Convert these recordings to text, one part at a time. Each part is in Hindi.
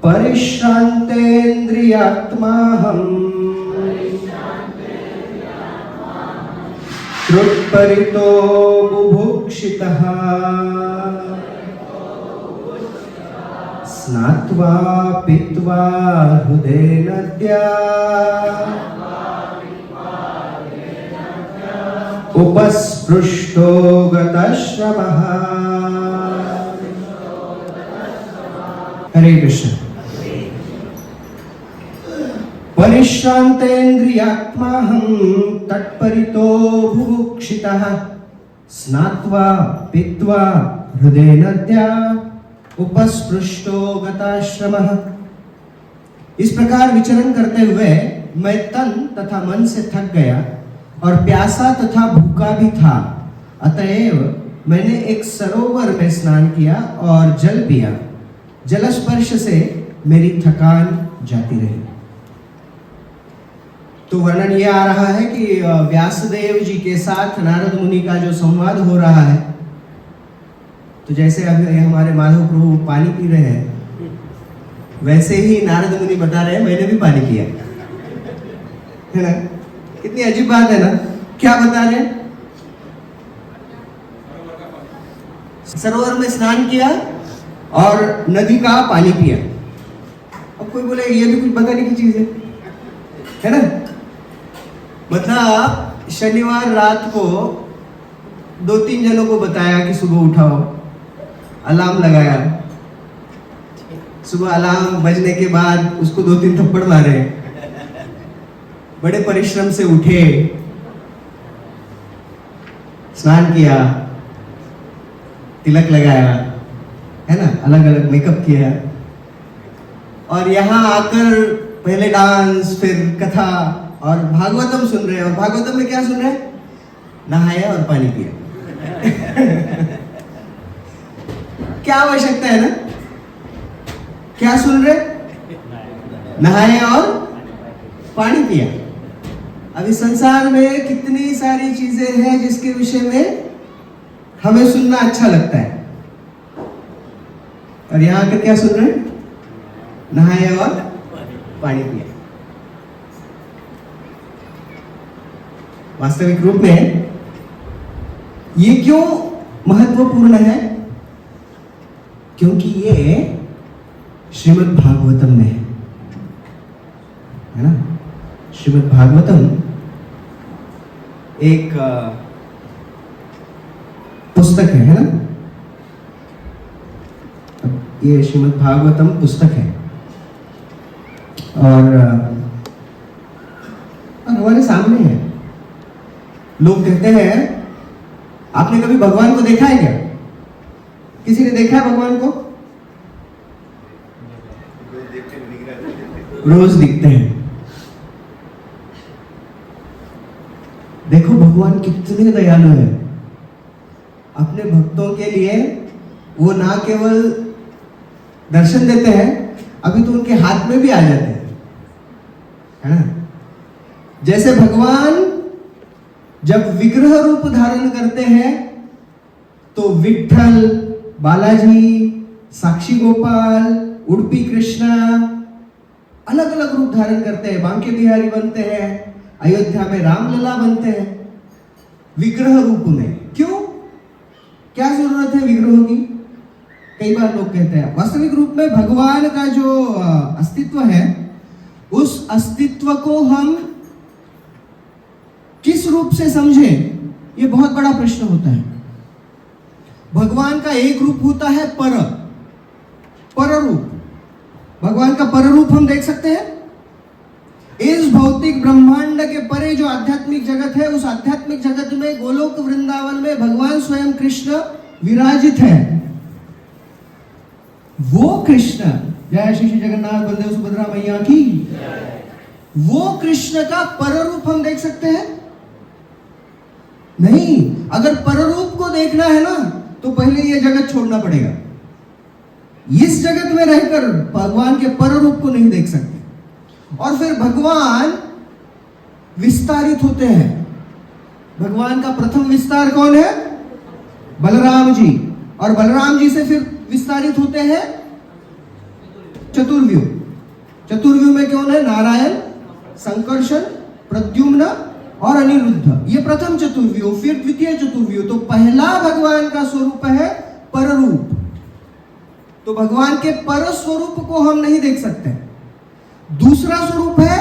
परिश्रान्तेन्द्रियात्माहम् त्रुट्परितो बुभुक्षितः स्नात्वा पीत्वा हृदेनद्या उपस्पृष्टो गतश्रमः। हरे कृष्ण। परिश्रान्तेन्द्रियात्माहं तत्परितो बुभुक्षितः स्नात्वा पीत्वा हृदेनद्या उपस्पृष्टो गताश्रमः। इस प्रकार विचरण करते हुए मैं तन तथा मन से थक गया और प्यासा तथा भूखा भी था, अतएव मैंने एक सरोवर में स्नान किया और जल पिया। जलस्पर्श से मेरी थकान जाती रही। तो वर्णन ये आ रहा है कि व्यासदेव जी के साथ नारद मुनि का जो संवाद हो रहा है, तो जैसे अभी हमारे माधव प्रभु पानी पी रहे हैं, वैसे ही नारद मुनि बता रहे हैं मैंने भी पानी पिया है ना। कितनी अजीब बात है ना। क्या बता रहे हैं? सरोवर में स्नान किया और नदी का पानी पिया। अब कोई बोले ये भी कुछ बताने की चीज है ना। मतलब शनिवार रात को 2-3 जनों को बताया कि सुबह उठाओ, अलार्म लगाया, सुबह अलार्म बजने के बाद उसको 2-3 थप्पड़ मारे, बड़े परिश्रम से उठे, स्नान किया, तिलक लगाया, है ना, अलग अलग मेकअप किया, और यहाँ आकर पहले डांस, फिर कथा और भागवतम सुन रहे हैं। और भागवतम में क्या सुन रहे हैं? नहाया और पानी पिया। क्या आवश्यकता है ना। क्या सुन रहे? नहाया और पानी पिया। अभी संसार में कितनी सारी चीजें हैं जिसके विषय में हमें सुनना अच्छा लगता है, और यहां आकर क्या सुन रहे हैं? नहाया और पानी पिया। वास्तविक रूप में ये क्यों महत्वपूर्ण है? क्योंकि ये श्रीमद् भागवतम में है ना। श्रीमद् भागवतम एक पुस्तक है ना। ये श्रीमद् भागवतम पुस्तक है और हमारे सामने है। लोग कहते हैं, आपने कभी भगवान को देखा है क्या? किसी ने देखा है भगवान को? रोज दिखते हैं। देखो भगवान कितने दयालु है। अपने भक्तों के लिए वो ना केवल दर्शन देते हैं, अभी तो उनके हाथ में भी आ जाते हैं, है ना। जैसे भगवान जब विग्रह रूप धारण करते हैं तो विठ्ठल, बालाजी, साक्षी गोपाल, उडुपी कृष्णा अलग अलग रूप धारण करते हैं। बांके बिहारी बनते हैं, अयोध्या में रामलला बनते हैं विग्रह रूप में। क्यों? क्या जरूरत है विग्रहों की? कई बार लोग कहते हैं। वास्तविक रूप में भगवान का जो अस्तित्व है, उस अस्तित्व को हम किस रूप से समझें, ये बहुत बड़ा प्रश्न होता है। भगवान का एक रूप होता है पर रूप। भगवान का पर रूप हम देख सकते हैं। इस भौतिक ब्रह्मांड के परे जो आध्यात्मिक जगत है, उस आध्यात्मिक जगत में गोलोक वृंदावन में भगवान स्वयं कृष्ण विराजित है। वो कृष्ण, जय श्री जगन्नाथ बलदेव सुभद्रा मैया की, वो कृष्ण का पर रूप हम देख सकते हैं? नहीं। अगर पर रूप को देखना है ना, तो पहले ये जगत छोड़ना पड़ेगा। इस जगत में रहकर भगवान के पर रूप को नहीं देख सकते। और फिर भगवान विस्तारित होते हैं। भगवान का प्रथम विस्तार कौन है? बलराम जी। और बलराम जी से फिर विस्तारित होते हैं चतुर्व्यूह। चतुर्व्यूह में कौन है? नारायण, संकर्षण, प्रद्युम्न और अनिरुद्ध। ये प्रथम चतुर्व्यूह। फिर द्वितीय चतुर्व्यूह। तो पहला भगवान का स्वरूप है पर रूप। तो भगवान के पर स्वरूप को हम नहीं देख सकते। दूसरा स्वरूप है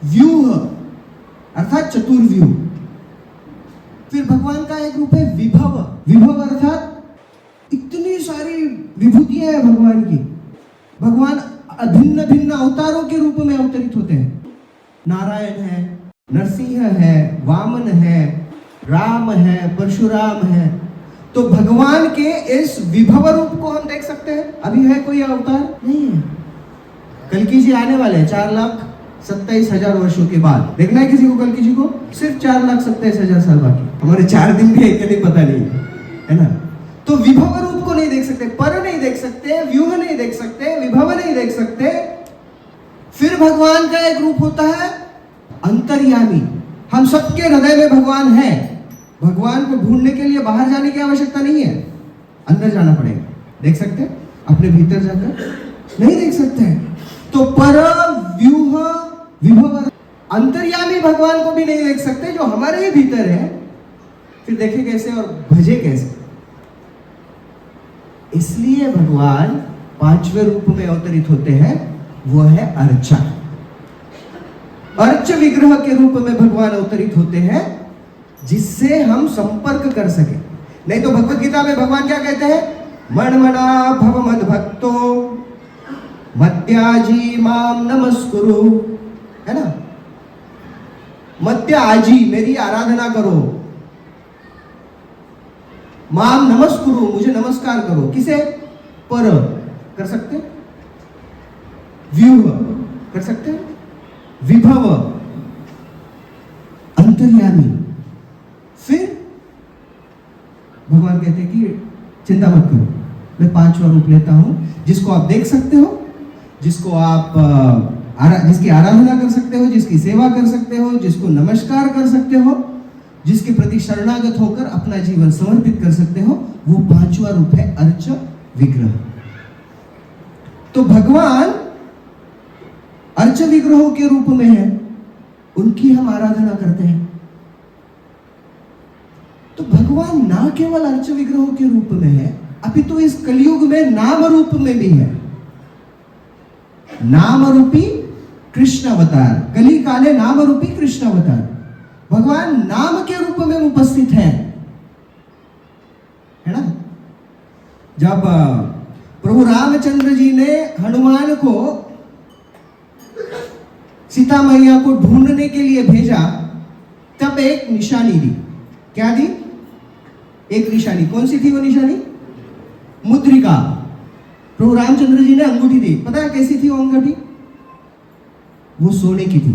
व्यूह अर्थात चतुर्व्यूह। फिर भगवान का एक रूप है विभव। विभव अर्थात इतनी सारी विभूतियां हैं भगवान की। भगवान भिन्न भिन्न अवतारों के रूप में अवतरित होते हैं। नारायण है, नरसिंह है, वामन है, राम है, परशुराम है। तो भगवान के इस विभव रूप को हम देख सकते हैं। अभी है कोई अवतार? नहीं है। कल्कि जी आने वाले हैं 4,27,000 वर्षों के बाद। देखना है किसी को कल्कि जी को? सिर्फ 4,27,000 साल बाकी। हमारे 4 दिन भी है कि नहीं पता नहीं, है ना? तो विभव रूप को नहीं देख सकते, पर नहीं देख सकते, व्यूह नहीं देख सकते, विभव नहीं देख सकते। फिर भगवान का एक रूप होता है अंतर्यामी। हम सबके हृदय में भगवान है। भगवान को ढूंढने के लिए बाहर जाने की आवश्यकता नहीं है, अंदर जाना पड़ेगा। देख सकते हैं अपने भीतर जाकर? नहीं देख सकते हैं। तो पर, व्यूह, विभव, अंतर्यामी भगवान को भी नहीं देख सकते जो हमारे ही भीतर है। फिर देखे कैसे और भजे कैसे? इसलिए भगवान 5वें रूप में अवतरित होते हैं, वो है अर्चा। अर्च विग्रह के रूप में भगवान अवतरित होते हैं, जिससे हम संपर्क कर सके। नहीं तो भगवत गीता में भगवान क्या कहते हैं? मन्मना भव मद भक्तो मद्याजी माम नमस्कुरु, है ना? मद्याजी, मेरी आराधना करो। माम नमस्कुरु, मुझे नमस्कार करो। किसे? पर कर सकते, व्यूह कर सकते, विभव, अंतर्यामी। फिर भगवान कहते हैं कि चिंता मत करो, मैं 5वां रूप लेता हूं, जिसको आप देख सकते हो, जिसको आप जिसकी आराधना कर सकते हो, जिसकी सेवा कर सकते हो, जिसको नमस्कार कर सकते हो, जिसके प्रति शरणागत होकर अपना जीवन समर्पित कर सकते हो, वो 5वां रूप है अर्च विग्रह। तो भगवान अर्च विग्रहों के रूप में है, उनकी हम आराधना करते हैं। तो भगवान ना केवल अर्च विग्रहों के रूप में है, अभी तो इस कलयुग में नाम रूप में भी है। नाम रूपी कृष्ण अवतार, कली काले नाम रूपी कृष्ण अवतार। भगवान नाम के रूप में उपस्थित है ना? जब प्रभु रामचंद्र जी ने हनुमान को सीता मैया को ढूंढने के लिए भेजा, तब एक निशानी दी। क्या दी? एक निशानी। कौन सी थी वो निशानी? मुद्रिका। प्रभु रामचंद्र जी ने अंगूठी दी। पता है कैसी थी वो अंगूठी? वो सोने की थी।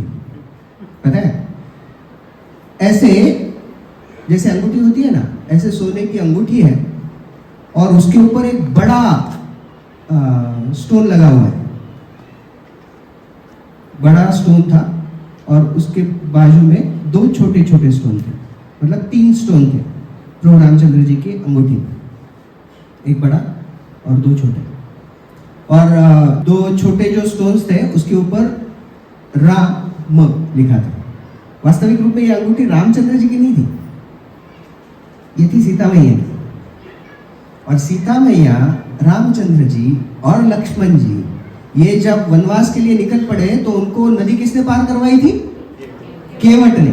पता है? ऐसे जैसे अंगूठी होती है ना, ऐसे सोने की अंगूठी है और उसके ऊपर एक बड़ा स्टोन लगा हुआ है। बड़ा स्टोन था और उसके बाजू में 2 छोटे छोटे स्टोन थे, मतलब 3 स्टोन थे प्रभु रामचंद्र जी की अंगूठी में, एक बड़ा और 2 छोटे। और 2 छोटे जो स्टोन्स थे उसके ऊपर राम लिखा था। वास्तविक रूप में ये अंगूठी रामचंद्र जी की नहीं थी, ये थी सीता मैया की। और सीता मैया, रामचंद्र जी और लक्ष्मण जी ये जब वनवास के लिए निकल पड़े तो उनको नदी किसने पार करवाई थी? केवट ने।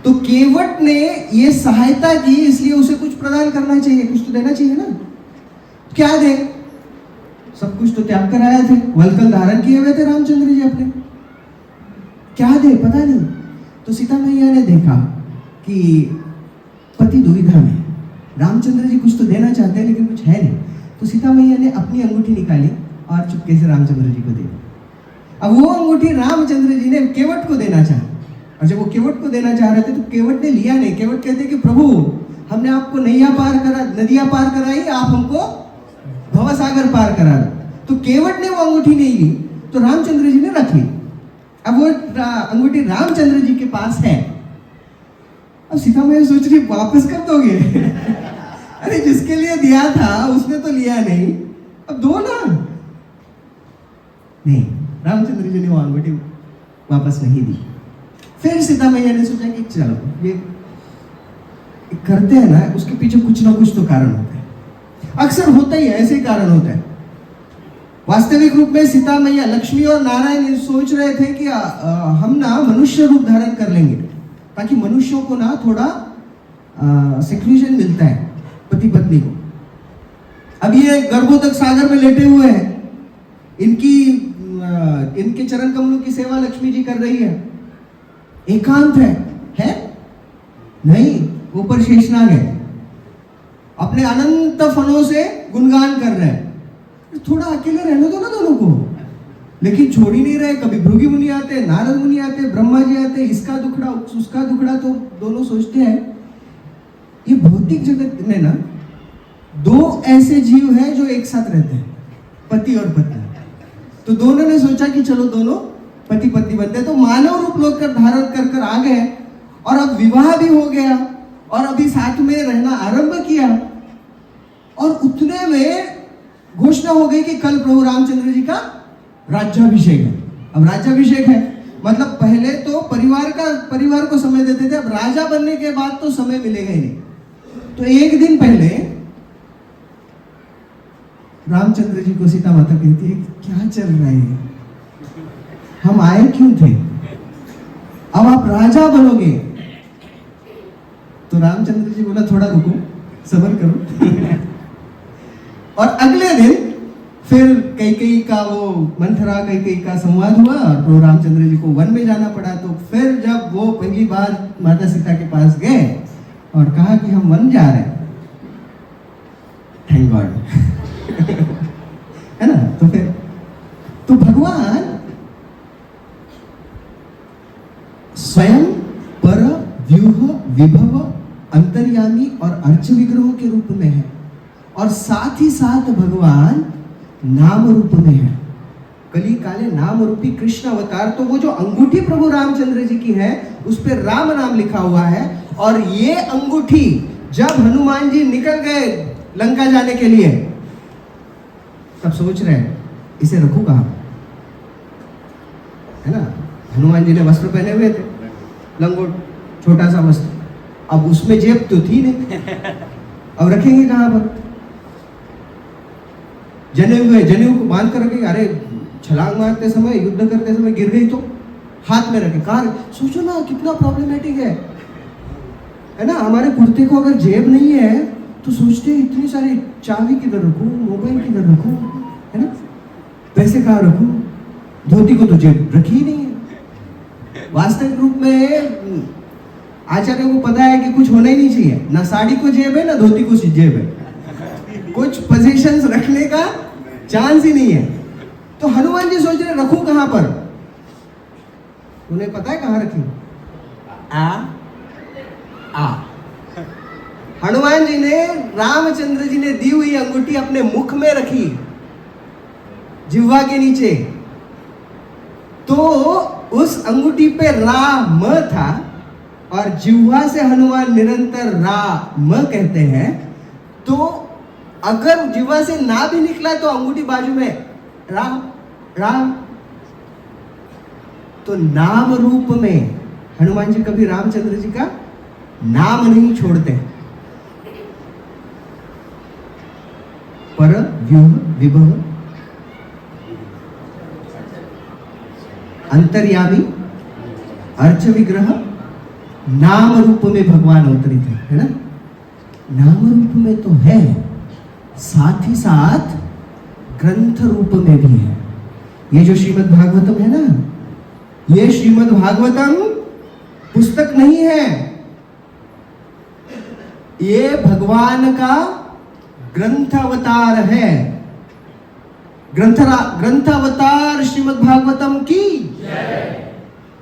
तो केवट ने ये सहायता की, इसलिए उसे कुछ प्रदान करना चाहिए, कुछ तो देना चाहिए ना। क्या दे? सब कुछ तो त्याग कर आए थे, वलकल धारण किए हुए थे रामचंद्र जी अपने। क्या दे पता नहीं। तो सीता मैया ने देखा कि पति दुविधा में, रामचंद्र जी कुछ तो देना चाहते हैं लेकिन कुछ है नहीं। तो सीता मैया ने अपनी अंगूठी निकाली और चुपके से रामचंद्र जी को दी। अब वो अंगूठी रामचंद्र जी ने केवट को देना चाहा, और जब वो केवट को देना चाह रहे थे तो केवट ने लिया नहीं। केवट कहते कि प्रभु, हमने आपको नैया पार करा, नदियां पार कराई, आप हमको भवसागर पार करा दो। तो केवट ने वो अंगूठी नहीं ली, तो रामचंद्र जी ने रख ली। अब वो अंगूठी रामचंद्र जी के पास है। अब सीता मैया सोच रही वापस कब दोगे? अरे जिसके लिए दिया था उसने तो लिया नहीं, अब दो ना। नहीं, रामचंद्र जी ने वो अंगूठी वापस नहीं दी। फिर सीता मैया ने सोचा कि चलो ये करते हैं ना, उसके पीछे कुछ ना कुछ तो कारण होता है, अक्सर होता ही है, ऐसे ही कारण होता है। वास्तविक रूप में सीता मैया, लक्ष्मी और नारायण ये सोच रहे थे कि हम ना मनुष्य रूप धारण कर लेंगे ताकि मनुष्यों को ना थोड़ा सेक्लूजन मिलता है पति पत्नी को। अब ये गर्भोदक सागर में लेटे हुए हैं, इनके चरण कमलों की सेवा लक्ष्मी जी कर रही है, एकांत है? नहीं, ऊपर शेषनाग है, अपने अनंत फलों से गुणगान कर रहे हैं। थोड़ा अकेले रहने दो ना दोनों को, लेकिन छोड़ ही नहीं रहे। कभी भृगु मुनि आते, नारद मुनि आते, ब्रह्मा जी आते, इसका दुखड़ा उसका दुखड़ा। तो दोनों सोचते हैं ये भौतिक जगत में ना दो ऐसे जीव हैं जो एक साथ रहते हैं, पति और पत्नी। तो दोनों ने सोचा कि चलो दोनों पति पत्नी बनते हैं। तो मानव रूप लेकर धारण कर आ गए और अब विवाह भी हो गया और अभी साथ में रहना आरंभ किया। और उतने में घोषणा हो गई कि कल प्रभु रामचंद्र जी का राज्याभिषेक है। अब राज्याभिषेक है मतलब पहले तो परिवार को समय देते थे, अब राजा बनने के बाद तो समय मिलेगा ही नहीं। तो एक दिन पहले रामचंद्र जी को सीता माता कहती है क्या चल रहा है, हम आए क्यों थे, अब आप राजा बनोगे। तो रामचंद्र जी बोला थोड़ा रुको, सब्र करो। और अगले दिन फिर कैकेयी का वो मंथरा कैकेयी का संवाद हुआ तो रामचंद्र जी को वन में जाना पड़ा। तो फिर जब वो पहली बार माता सीता के पास गए और कहा कि हम वन जा रहे हैं, थैंक गॉड है ना। तो फिर तो भगवान स्वयं पर व्यूह विभव अंतर्यामी और अर्च विग्रहों के रूप में है और साथ ही साथ भगवान नाम रूप में है। कली काले नाम रूपी कृष्ण अवतार। तो वो जो अंगूठी प्रभु रामचंद्र जी की है उस पर राम नाम लिखा हुआ है। और ये अंगूठी जब हनुमान जी निकल गए लंका जाने के लिए तब सोच रहे हैं इसे रखूं कहां, है ना। हनुमान जी ने वस्त्र पहने हुए थे, लंगोट छोटा सा वस्त्र, अब उसमें जेब तो थी नहीं, अब रखेंगे कहां पर। जनेऊ को बांध कर रखेंगे, अरे छलांग मारते समय युद्ध करते समय गिर गई तो हाथ में रखे कार। सोचो ना कितना प्रॉब्लमेटिक है ना। हमारे कुर्ते को अगर जेब नहीं है तो सोचते हैं इतनी सारी चाबी किधर रखूं, मोबाइल किधर रखूं, है ना, पैसे कहाँ रखूं। धोती को तो जेब रखी ही नहीं है। वास्तविक रूप में आचार्य को पता है कि कुछ होना ही नहीं चाहिए, ना साड़ी को जेब है ना धोती को जेब है, कुछ पोजीशंस रखने का चांस ही नहीं है। तो हनुमान जी सोच रहे रखूं कहां पर, उन्हें पता है कहां रखी। आ हनुमान जी ने रामचंद्र जी ने दी हुई अंगूठी अपने मुख में रखी, जिह्वा के नीचे। तो उस अंगूठी पे राम था और जिह्वा से हनुमान निरंतर राम कहते हैं। तो अगर जिह्वा से ना भी निकला तो अंगूठी बाजू में राम राम। तो नाम रूप में हनुमान जी कभी रामचंद्र जी का नाम नहीं छोड़ते। पर व्यूह विभव अंतर्यामी अर्च विग्रह नाम रूप में भगवान अवतरित है ना। नाम रूप में तो है, साथ ही साथ ग्रंथ रूप में भी है। ये जो श्रीमद् भागवतम है ना, ये श्रीमद् भागवतम पुस्तक नहीं है, ये भगवान का ग्रंथ अवतार है। ग्रंथ अवतार श्रीमद् भागवतम की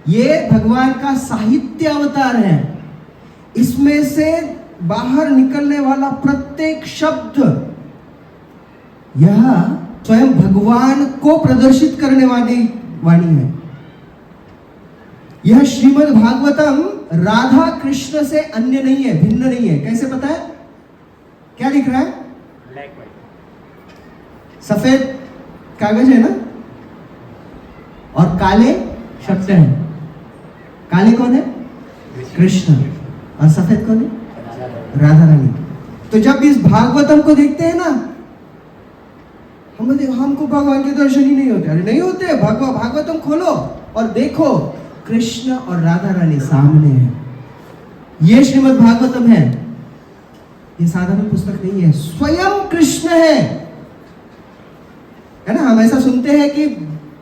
ये भगवान का साहित्य अवतार है। इसमें से बाहर निकलने वाला प्रत्येक शब्द यह स्वयं भगवान को प्रदर्शित करने वाली वाणी है। यह श्रीमद् भागवतम राधा कृष्ण से अन्य नहीं है, भिन्न नहीं है। कैसे पता है? क्या लिख रहा है? सफेद कागज है ना, और काले शब्द हैं। काले कौन है? कृष्ण। और सफेद कौन है? राधा रानी। तो जब इस भागवतम को देखते हैं ना, हमको भगवान के दर्शन ही नहीं होते। अरे नहीं होते, भागवतम खोलो और देखो, कृष्ण और राधा रानी सामने है। ये श्रीमद् भागवतम है, ये साधारण पुस्तक नहीं है, स्वयं कृष्ण है ना। हम ऐसा सुनते हैं कि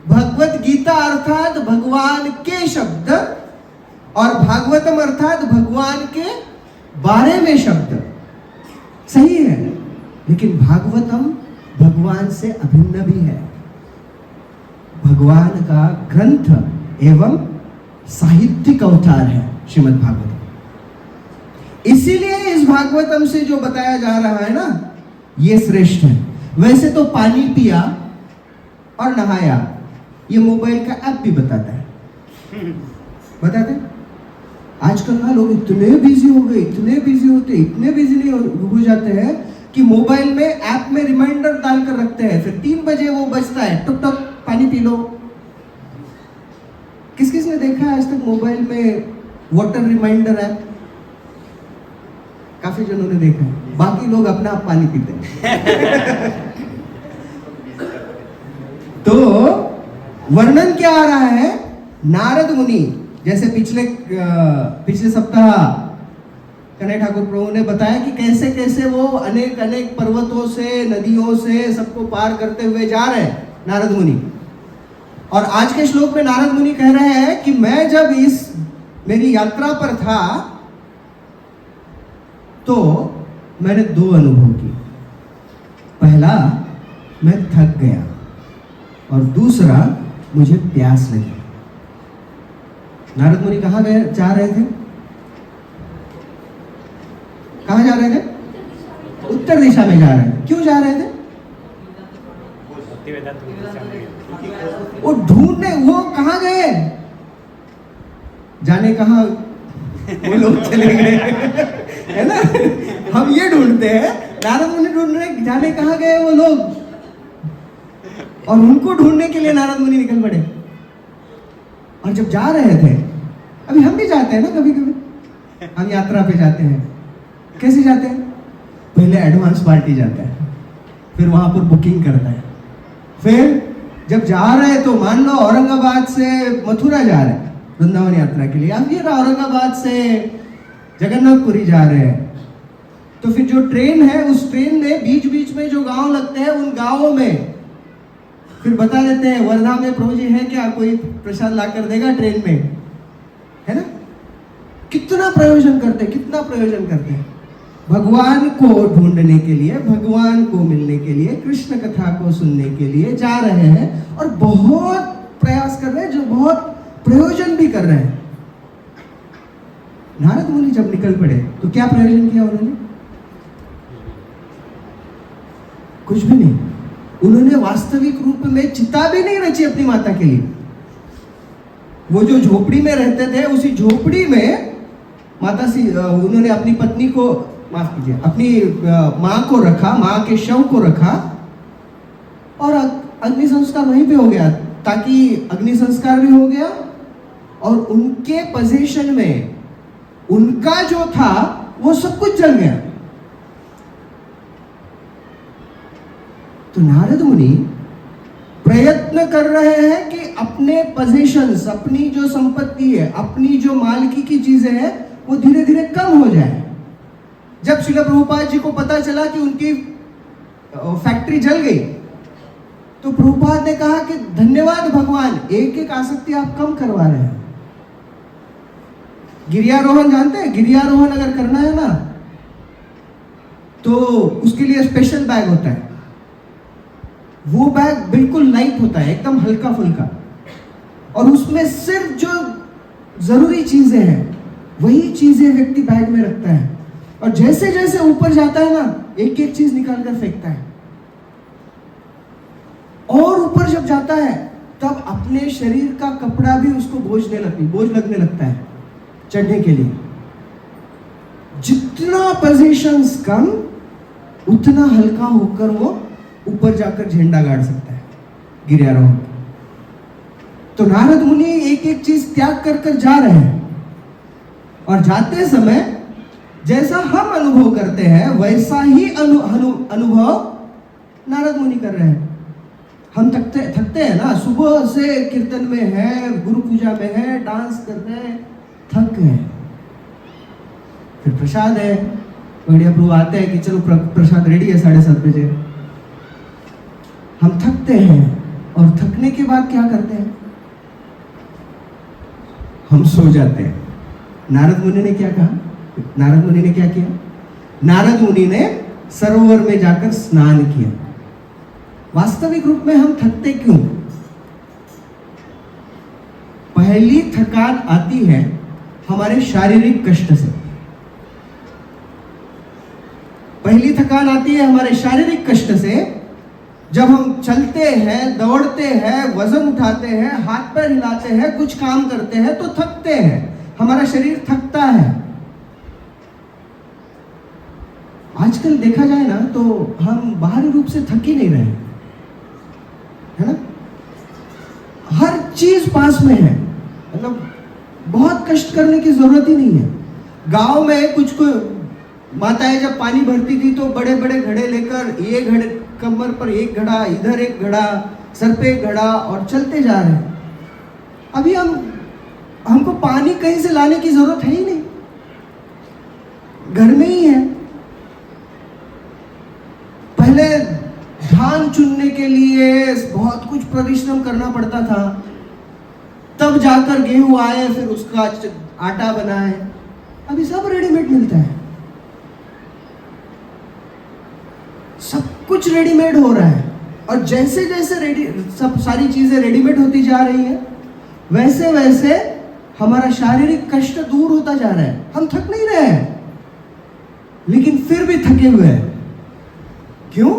भगवत गीता अर्थात भगवान के शब्द और भागवतम अर्थात भगवान के बारे में शब्द। सही है, लेकिन भागवतम भगवान से अभिन्न भी है, भगवान का ग्रंथ एवं साहित्यिक अवतार है श्रीमद् भागवतम। इसीलिए इस भागवतम से जो बताया जा रहा है ना, ये श्रेष्ठ है। वैसे तो पानी पिया और नहाया, ये मोबाइल का ऐप भी बताता है। बताते हैं? आजकल ना लोग इतने बिजी हो गए, इतने बिजी होते, इतने बिजी नहीं हो जाते हैं कि मोबाइल में ऐप में रिमाइंडर डालकर रखते हैं। फिर 3 बजे वो बजता है, टुक टुक पानी पी लो। किस किस ने देखा है आज तक मोबाइल में वाटर रिमाइंडर ऐप? काफी जनों ने देखा है, बाकी लोग अपना आप पानी पीते हैं। तो वर्णन क्या आ रहा है? नारद मुनि, जैसे पिछले सप्ताह कन्हैया ठाकुर प्रभु ने बताया कि कैसे कैसे वो अनेक अनेक पर्वतों से, नदियों से सबको पार करते हुए जा रहे हैं नारद मुनि। और आज के श्लोक में नारद मुनि कह रहे हैं कि मैं जब इस मेरी यात्रा पर था तो मैंने 2 अनुभव किए। पहला, मैं थक गया, और दूसरा, मुझे प्यास लगी। नारद मुनि कहाँ गए, जा रहे थे? कहाँ जा रहे थे? उत्तर दिशा में जा रहे थे। क्यों जा रहे थे? वो ढूंढने, वो कहाँ गए? जाने कहाँ वो लोग चले गए, है ना। हम ये ढूंढते हैं, नारद मुनि ढूंढ रहे, जाने कहाँ गए वो लोग, और उनको ढूंढने के लिए नारद मुनि निकल पड़े। और जब जा रहे थे, अभी हम भी जाते हैं ना, कभी कभी हम यात्रा पे जाते हैं। कैसे जाते हैं? पहले एडवांस पार्टी जाता है, फिर वहां पर बुकिंग करता है, फिर जब जा रहे हैं तो मान लो औरंगाबाद से मथुरा जा रहे हैं वृंदावन यात्रा के लिए, अब ये औरंगाबाद से जगन्नाथपुरी जा रहे हैं, तो फिर जो ट्रेन है, उस ट्रेन में बीच बीच में जो गांव लगते हैं, उन गांवों में फिर बता देते हैं, वर्धा में प्रभु जी है क्या, कोई प्रसाद ला कर देगा ट्रेन में, है ना। कितना प्रयोजन करते, कितना प्रयोजन करते हैं भगवान को ढूंढने के लिए, भगवान को मिलने के लिए, कृष्ण कथा को सुनने के लिए जा रहे हैं, और बहुत प्रयास कर रहे हैं, जो बहुत प्रयोजन भी कर रहे हैं। नारद मुनि जब निकल पड़े तो क्या प्रयोजन किया उन्होंने? कुछ भी नहीं। उन्होंने वास्तविक रूप में चिता भी नहीं रची अपनी माता के लिए। वो जो झोपड़ी में रहते थे, उसी झोपड़ी में माता सी उन्होंने अपनी पत्नी को, माफ कीजिए, अपनी माँ को रखा, माँ के शव को रखा, और अग्नि संस्कार वहीं पे हो गया, ताकि अग्नि संस्कार भी हो गया और उनके पोजीशन में उनका जो था वो सब कुछ जल गया। तो नारद मुनि प्रयत्न कर रहे हैं कि अपने पोजीशंस, अपनी जो संपत्ति है, अपनी जो मालकी की चीजें हैं, वो धीरे धीरे कम हो जाए। जब श्रील प्रभुपाद जी को पता चला कि उनकी फैक्ट्री जल गई, तो प्रभुपाद ने कहा कि धन्यवाद भगवान, एक एक आसक्ति आप कम करवा रहे हैं। गिरियारोहण जानते हैं? गिरियारोहण अगर करना है ना, तो उसके लिए स्पेशल बैग होता है। वो बैग बिल्कुल लाइट होता है, एकदम हल्का फुल्का, और उसमें सिर्फ जो जरूरी चीजें हैं वही चीजें व्यक्ति बैग में रखता है, और जैसे जैसे ऊपर जाता है ना, एक एक चीज निकाल कर फेंकता है, और ऊपर जब जाता है तब अपने शरीर का कपड़ा भी उसको बोझ लगने लगता है चढ़ने के लिए। जितना पोजीशंस कम, उतना हल्का होकर वो ऊपर जाकर झंडा गाड़ सकता है गिरियारोहण। तो नारद मुनि एक एक चीज त्याग कर कर जा रहे हैं, और जाते समय जैसा हम अनुभव करते हैं वैसा ही अनुभव नारद मुनि कर रहे हैं। हम थकते हैं ना, सुबह से कीर्तन में है, गुरु पूजा में है, डांस कर रहे हैं, थक गए। फिर प्रसाद है, बढ़िया प्रभु आते हैं कि चलो प्रसाद रेडी है 7:30 बजे। हम थकते हैं और थकने के बाद क्या करते हैं? हम सो जाते हैं। नारद मुनि ने क्या कहा? नारद मुनि ने क्या किया? नारद मुनि ने सरोवर में जाकर स्नान किया। वास्तविक रूप में हम थकते क्यों? पहली थकान आती है हमारे शारीरिक कष्ट से। पहली थकान आती है हमारे शारीरिक कष्ट से। जब हम चलते हैं, दौड़ते हैं, वजन उठाते हैं, हाथ पैर हिलाते हैं, कुछ काम करते हैं तो थकते हैं, हमारा शरीर थकता है। आजकल देखा जाए ना तो हम बाहरी रूप से थक ही नहीं रहे, है ना? हर चीज पास में है, मतलब बहुत कष्ट करने की जरूरत ही नहीं है। गांव में कुछ माताएं जब पानी भरती थी तो बड़े बड़े घड़े लेकर, ये घड़े कमर पर एक घड़ा, इधर एक घड़ा, सर पे एक घड़ा, और चलते जा रहे हैं। अभी हमको पानी कहीं से लाने की जरूरत है ही नहीं, घर में ही है। पहले धान चुनने के लिए बहुत कुछ परिश्रम करना पड़ता था, तब जाकर गेहूं आए, फिर उसका आटा बनाए। अभी सब रेडीमेड मिलता है, सब कुछ रेडीमेड हो रहा है। और जैसे जैसे सब सारी चीजें रेडीमेड होती जा रही है, वैसे वैसे हमारा शारीरिक कष्ट दूर होता जा रहा है। हम थक नहीं रहे हैं, लेकिन फिर भी थके हुए हैं। क्यों?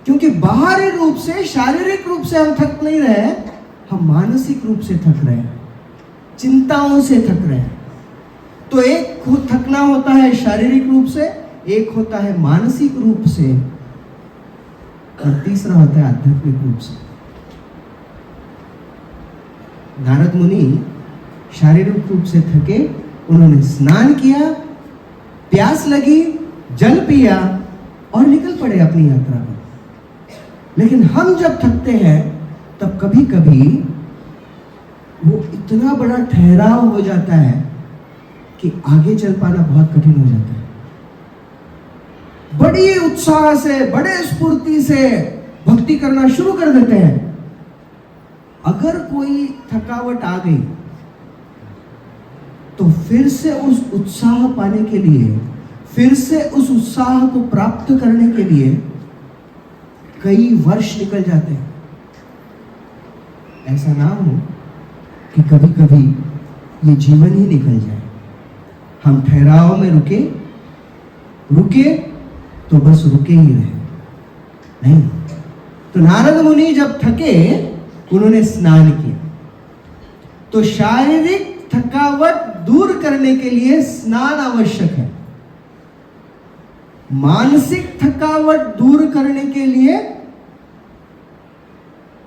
क्योंकि बाहरी रूप से, शारीरिक रूप से हम थक नहीं रहे हैं, हम मानसिक रूप से थक रहे हैं, चिंताओं से थक रहे हैं। तो एक थकना होता है शारीरिक रूप से, एक होता है मानसिक रूप से, और तीसरा होता है आध्यात्मिक रूप से। नारद मुनि शारीरिक रूप से थके, उन्होंने स्नान किया, प्यास लगी, जल पिया और निकल पड़े अपनी यात्रा पर। लेकिन हम जब थकते हैं तब कभी कभी वो इतना बड़ा ठहराव हो जाता है कि आगे चल पाना बहुत कठिन हो जाता है। बड़ी उत्साह से, बड़े स्फूर्ति से भक्ति करना शुरू कर देते हैं। अगर कोई थकावट आ गई तो फिर से उस उत्साह पाने के लिए, फिर से उस उत्साह को प्राप्त करने के लिए कई वर्ष निकल जाते हैं। ऐसा ना हो कि कभी कभी ये जीवन ही निकल जाए, हम ठहराव में रुके तो बस रुके ही रहे। नहीं, तो नारद मुनि जब थके, उन्होंने स्नान किया। तो शारीरिक थकावट दूर करने के लिए स्नान आवश्यक है। मानसिक थकावट दूर करने के लिए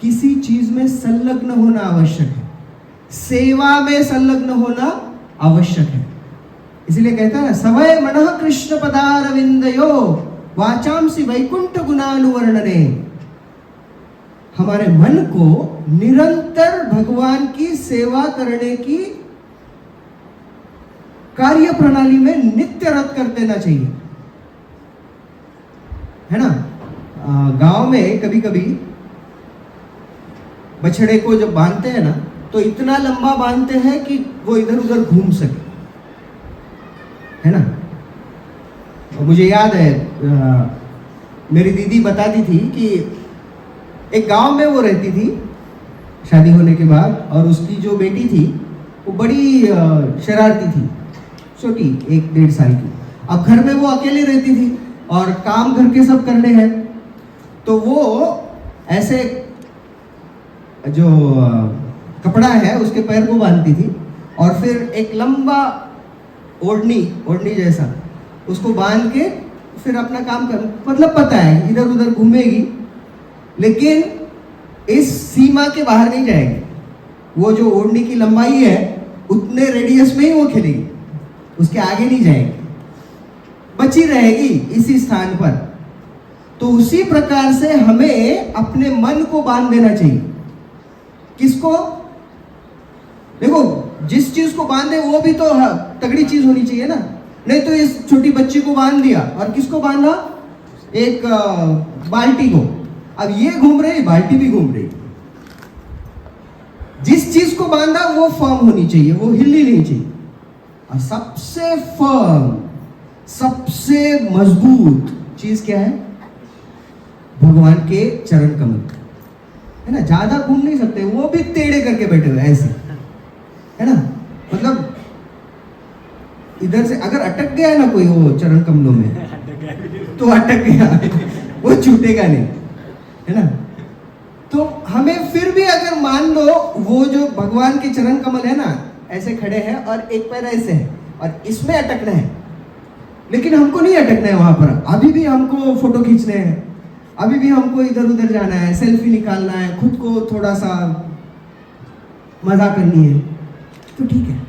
किसी चीज में संलग्न होना आवश्यक है, सेवा में संलग्न होना आवश्यक है। इसलिए कहता है सवय मनः कृष्ण पदारविंदयो वाचांसि वैकुंठ गुणानुवर्णने। हमारे मन को निरंतर भगवान की सेवा करने की कार्य प्रणाली में नित्य रत कर देना चाहिए, है ना? गांव में कभी कभी बछड़े को जब बांधते हैं ना, तो इतना लंबा बांधते हैं कि वो इधर उधर घूम सके, है ना? मुझे याद है, मेरी दीदी बताती थी कि एक गांव में वो रहती थी शादी होने के बाद, और उसकी जो बेटी थी वो बड़ी शरारती थी, छोटी 1-1.5 साल की। अब घर में वो अकेली रहती थी और काम घर के सब करने हैं, तो वो ऐसे जो कपड़ा है उसके पैर को बांधती थी, और फिर एक लंबा ओढ़नी जैसा उसको बांध के फिर अपना काम कर, मतलब पता है इधर उधर घूमेगी, लेकिन इस सीमा के बाहर नहीं जाएगी। वो जो ओढ़नी की लंबाई है उतने रेडियस में ही वो खेलेगी, उसके आगे नहीं जाएगी, बची रहेगी इसी स्थान पर। तो उसी प्रकार से हमें अपने मन को बांध देना चाहिए। किसको? देखो, जिस चीज को बांधे वो भी तो तगड़ी चीज होनी चाहिए ना। नहीं तो इस छोटी बच्ची को बांध दिया, और किसको बांधा? एक बाल्टी को। अब ये घूम रही, बाल्टी भी घूम रही। जिस चीज को बांधा वो फर्म होनी चाहिए, वो हिलनी नहीं चाहिए। और सबसे फर्म, सबसे मजबूत चीज क्या है? भगवान के चरण कमल, है ना। ज्यादा घूम नहीं सकते, वो भी टेढ़े करके बैठे हुए ऐसे, है ना। मतलब इधर से अगर अटक गया ना कोई वो चरण कमलों में तो अटक गया, वो छूटेगा नहीं, है ना। तो हमें फिर भी अगर मान लो वो जो भगवान के चरण कमल है ना, ऐसे खड़े हैं और एक पैर ऐसे है और इसमें अटकना है, लेकिन हमको नहीं अटकना है वहां पर। अभी भी हमको फोटो खींचने हैं, अभी भी हमको इधर उधर जाना है, सेल्फी निकालना है, खुद को थोड़ा सा मजा करनी है, तो ठीक है।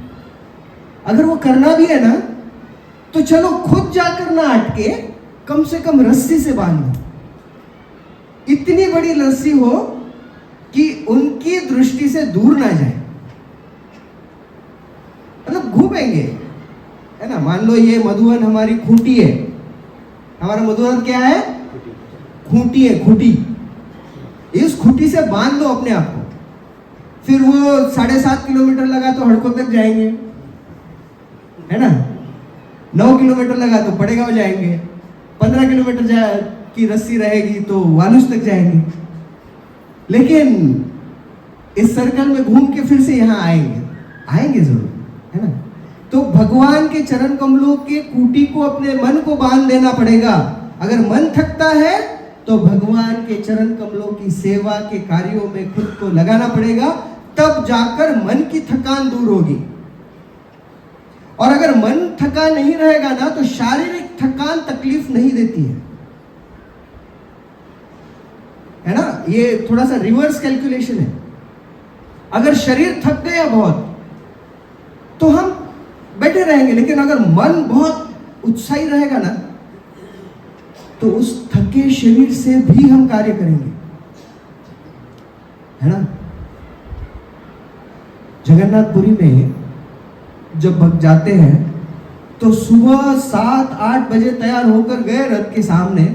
अगर वो करना भी है ना, तो चलो खुद जाकर ना अटके, कम से कम रस्सी से बांध लो। इतनी बड़ी रस्सी हो कि उनकी दृष्टि से दूर ना जाए, मतलब घूमेंगे, है ना। मान लो ये मधुवन हमारी खूंटी है, हमारा मधुवन क्या है? खूंटी है, खूंटी। इस खूंटी से बांध लो अपने आप को, फिर वो 7.5 किलोमीटर लगा तो हड़कों तक जाएंगे, है ना। 9 किलोमीटर लगा तो पड़ेगांव जाएंगे, 15 किलोमीटर की रस्सी रहेगी तो वालुस तक जाएंगे। लेकिन इस सर्कल में घूम के फिर से यहाँ आएंगे जरूर, है ना। तो भगवान के चरण कमलों के खूंटी को अपने मन को बांध देना पड़ेगा। अगर मन थकता है तो भगवान के चरण कमलों की सेवा के कार्यों में खुद को लगाना पड़ेगा, तब जाकर मन की थकान दूर होगी। और अगर मन थका नहीं रहेगा ना, तो शारीरिक थकान तकलीफ नहीं देती है ना। ये थोड़ा सा रिवर्स कैलकुलेशन है। अगर शरीर थक गया बहुत तो हम बैठे रहेंगे, लेकिन अगर मन बहुत उत्साही रहेगा ना, तो उस थके शरीर से भी हम कार्य करेंगे, है ना। जगन्नाथपुरी में जब भक्त जाते हैं तो सुबह 7-8 बजे तैयार होकर गए रथ के सामने,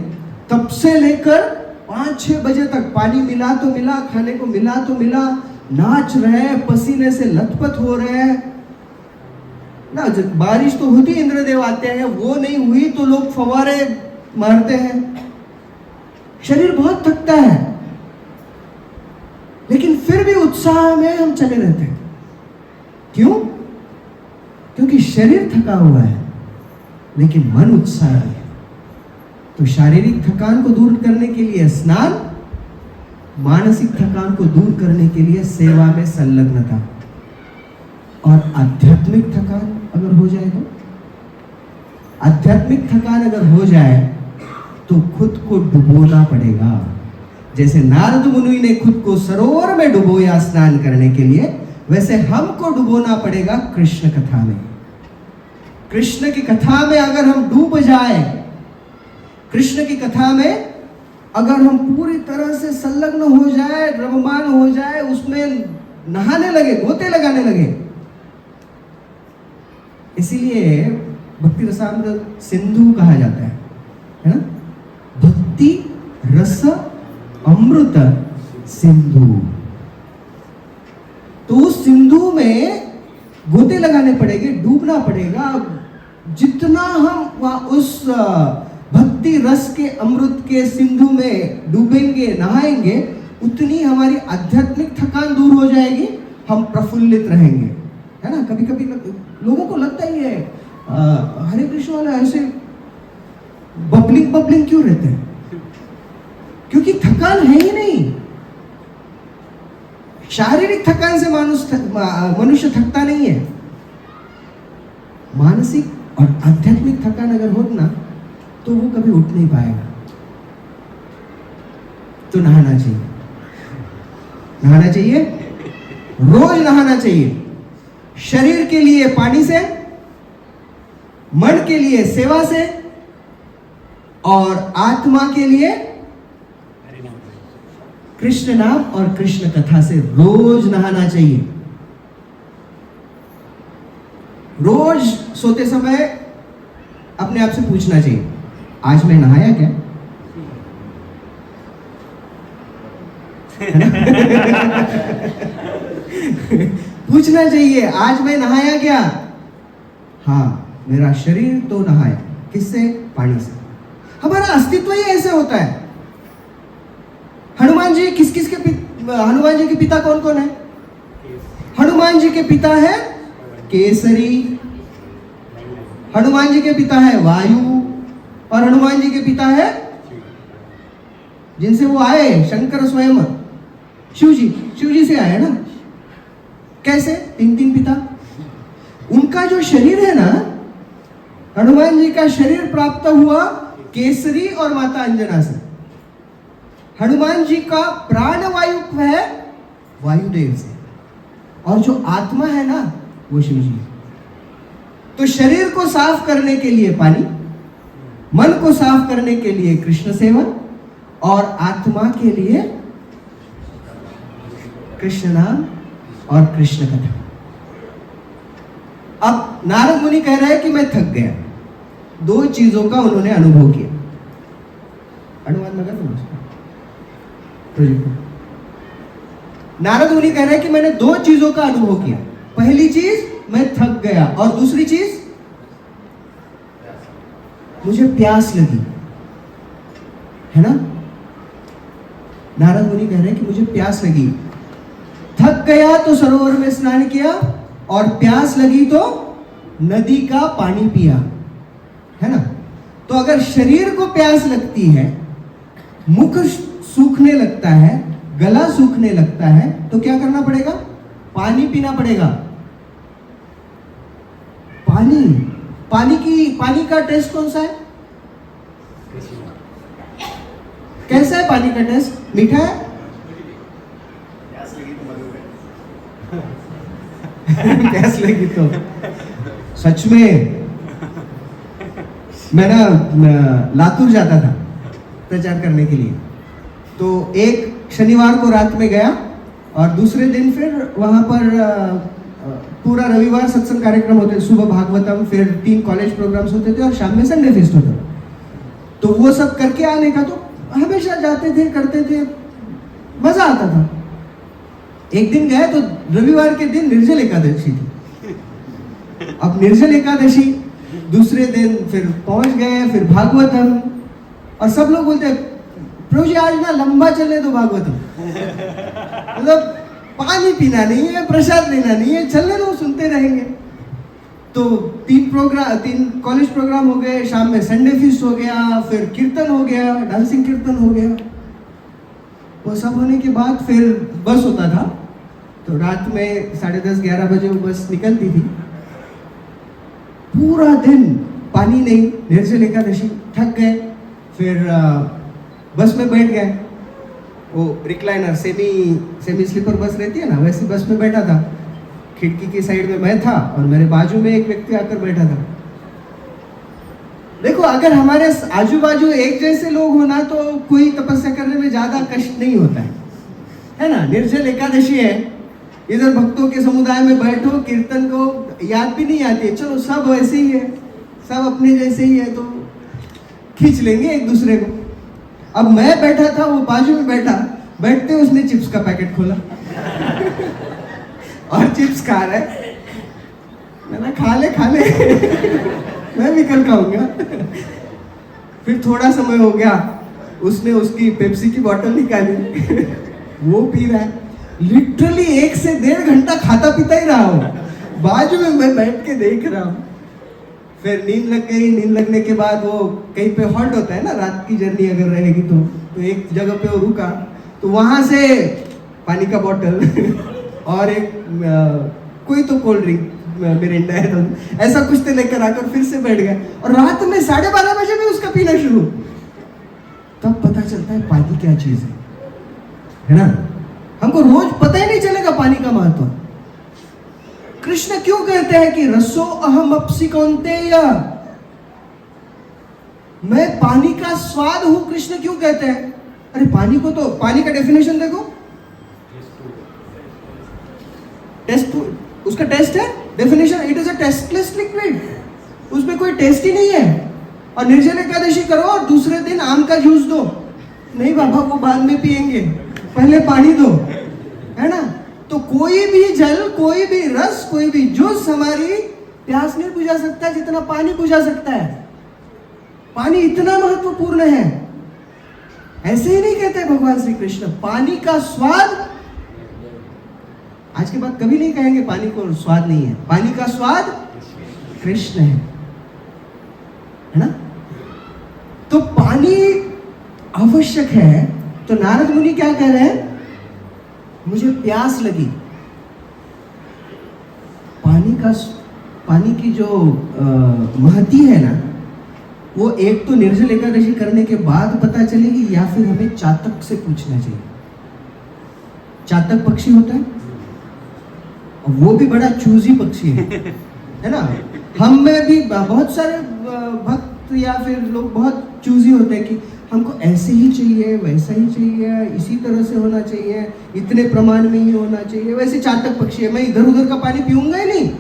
तब से लेकर 5-6 बजे तक पानी मिला तो मिला, खाने को मिला तो मिला, नाच रहे, पसीने से लथपथ हो रहे हैं ना। बारिश तो होती, इंद्रदेव आते हैं, वो नहीं हुई तो लोग फवारे मारते हैं। शरीर बहुत थकता है, लेकिन फिर भी उत्साह में हम चले रहते हैं। क्यों? क्योंकि शरीर थका हुआ है, लेकिन मन उत्साही है। तो शारीरिक थकान को दूर करने के लिए स्नान, मानसिक थकान को दूर करने के लिए सेवा में संलग्नता, और आध्यात्मिक थकान अगर हो जाए तो, आध्यात्मिक थकान अगर हो जाए तो खुद को डुबोना पड़ेगा। जैसे नारद मुनि ने खुद को सरोवर में डुबोया स्नान करने के लिए, वैसे हमको डुबोना पड़ेगा कृष्ण कथा में। कृष्ण की कथा में अगर हम डूब जाए, कृष्ण की कथा में अगर हम पूरी तरह से संलग्न हो जाए, रममान हो जाए, उसमें नहाने लगे, गोते लगाने लगे। इसीलिए भक्ति रसामृत सिंधु कहा जाता है ना। भक्ति रस अमृत सिंधु। तो उस सिंधु में गोते लगाने पड़ेंगे, डूबना पड़ेगा। जितना हम उस भक्ति रस के अमृत के सिंधु में डूबेंगे, नहाएंगे, उतनी हमारी आध्यात्मिक थकान दूर हो जाएगी, हम प्रफुल्लित रहेंगे, है ना। कभी कभी लोगों को लगता ही है हरे कृष्ण वाले ऐसे बबलिंग क्यों रहते हैं? क्योंकि थकान है ही नहीं। शारीरिक थकान से मनुष्य थकता नहीं है। मानसिक और आध्यात्मिक थकान अगर हो ना, तो वो कभी उठ नहीं पाएगा। तो नहाना चाहिए, नहाना चाहिए, रोज नहाना चाहिए। शरीर के लिए पानी से, मन के लिए सेवा से, और आत्मा के लिए कृष्ण नाम और कृष्ण कथा से रोज नहाना चाहिए। रोज सोते समय अपने आप से पूछना चाहिए, आज मैं नहाया क्या? पूछना चाहिए, आज मैं नहाया क्या? हाँ, मेरा शरीर तो नहाया। किससे? पानी से। हमारा अस्तित्व ही ऐसे होता है। हनुमान जी हनुमान जी के पिता कौन कौन है? हनुमान जी के पिता है केसरी, हनुमान जी के पिता है वायु, और हनुमान जी के पिता है जिनसे वो आए शंकर स्वयं, शिव जी से आए ना। कैसे? तीन पिता। उनका जो शरीर है ना, हनुमान जी का शरीर प्राप्त हुआ केसरी और माता अंजना से। हनुमान जी का प्राण वायु है वायुदेव से, और जो आत्मा है ना वो शिव जी। तो शरीर को साफ करने के लिए पानी, मन को साफ करने के लिए कृष्ण सेवन, और आत्मा के लिए कृष्ण नाम और कृष्ण कथा। अब नारद मुनि कह रहे हैं कि मैं थक गया। दो चीजों का उन्होंने अनुभव किया। अनुवाद लगा तो नारद मुनि कह रहे हैं कि मैंने दो चीजों का अनुभव किया। पहली चीज, मैं थक गया, और दूसरी चीज, मुझे प्यास लगी। है ना? नारद मुनि कह रहे हैं कि मुझे प्यास लगी। थक गया तो सरोवर में स्नान किया, और प्यास लगी तो नदी का पानी पिया। है ना? तो अगर शरीर को प्यास लगती है, मुख सूखने लगता है, गला सूखने लगता है, तो क्या करना पड़ेगा? पानी पीना पड़ेगा। पानी का टेस्ट कौन सा है? कैसा है पानी का टेस्ट? मीठा है? प्यास लगी तो सच में मैं ना लातूर जाता था प्रचार करने के लिए। तो एक शनिवार को रात में गया, और दूसरे दिन फिर वहां पर पूरा रविवार सत्संग कार्यक्रम होते थे। सुबह भागवतम, फिर 3 कॉलेज प्रोग्राम्स होते थे, और शाम में संडे फेस्ट होता था। तो वो सब करके आने का तो हमेशा जाते थे, करते थे, मजा आता था। एक दिन गए तो रविवार के दिन निर्जल एकादशी थी। अब निर्जल एकादशी, दूसरे दिन फिर पहुंच गए, फिर भागवतम, और सब लोग बोलते प्रभु जी आज ना लंबा चले दो भागवतम। मतलब पानी पीना नहीं है, प्रसाद लेना नहीं है, चलने दो, सुनते रहेंगे। तो 3 कॉलेज प्रोग्राम हो गए, शाम में संडे फीस्ट हो गया, फिर कीर्तन हो गया, डांसिंग कीर्तन हो गया। वो सब होने के बाद फिर बस होता था, तो रात में 10:30-11 बजे वो बस निकलती थी। पूरा दिन पानी नहीं, निर्जल एकादशी, थक गए। फिर बस में बैठ गए। वो रिक्लाइनर सेमी स्लीपर बस रहती है ना, वैसी बस में बैठा था। खिड़की की साइड में मैं था, और मेरे बाजू में एक व्यक्ति आकर बैठा था। देखो, अगर हमारे आजू बाजू एक जैसे लोग हो ना, तो कोई तपस्या करने में ज्यादा कष्ट नहीं होता है ना? निर्जल एकादशी है, इधर भक्तों के समुदाय में बैठो, कीर्तन को याद भी नहीं आती है, चलो सब वैसे ही है, सब अपने जैसे ही है, तो खींच लेंगे एक दूसरे को। अब मैं बैठा था, वो बाजू में बैठा, बैठते उसने चिप्स का पैकेट खोला और चिप्स खा रहा है। मैंने खा ले मैं भी कल खाऊंगा। फिर थोड़ा समय हो गया, उसने उसकी पेप्सी की बोतल निकाली वो पी रहा है। लिटरली 1 से 1.5 घंटा खाता पीता ही रहा हूँ, बाजू में मैं बैठ के देख रहा हूँ। फिर नींद लग गई। नींद लगने के बाद वो कहीं पे हॉल्ट होता है ना, रात की जर्नी अगर रहेगी तो एक जगह पे वो रुका, तो वहां से पानी का बोतल और एक कोई तो कोल्ड ड्रिंक, मिरिंडा है तो ऐसा कुछ तो लेकर आकर फिर से बैठ गया। और रात में 12:30 बजे में उसका पीना शुरू। तब पता चलता है पानी क्या चीज है ना? हमको रोज पता ही नहीं चलेगा पानी का महत्व। कृष्ण क्यों कहते हैं कि रसो अहम अपसी कौन्तेय, मैं पानी का स्वाद हूं, कृष्ण क्यों कहते हैं? अरे पानी को तो, पानी का डेफिनेशन देखो, टेस्ट, उसका टेस्ट है definition, it is a tasteless liquid, उसमें कोई टेस्ट ही नहीं है। और निर्जल एकादशी करो और दूसरे दिन आम का जूस दो, नहीं बाबा वो बाद में पिएंगे, पहले पानी दो, है ना। तो कोई भी जल, कोई भी रस, कोई भी जूस हमारी प्यास नहीं बुझा सकता जितना पानी बुझा सकता है। पानी इतना महत्वपूर्ण है। ऐसे ही नहीं कहते भगवान श्री कृष्ण, पानी का स्वाद, आज के बाद कभी नहीं कहेंगे पानी को स्वाद नहीं है, पानी का स्वाद कृष्ण है ना। तो पानी आवश्यक है। तो नारद मुनि क्या कह रहे हैं? मुझे प्यास लगी, पानी की जो महती है ना, वो एक तो निर्जल एकादशी करने के बाद पता चलेगी, या फिर हमें चातक से पूछना चाहिए। चातक पक्षी होता है, वो भी बड़ा चूजी पक्षी है ना। हम में भी बहुत सारे भक्त या फिर लोग बहुत चूजी होते हैं कि हमको ऐसे ही चाहिए, वैसा ही चाहिए, इसी तरह से होना चाहिए, इतने प्रमाण में ही होना चाहिए। वैसे चातक पक्षी है, मैं इधर उधर का पानी पीऊंगा ही नहीं।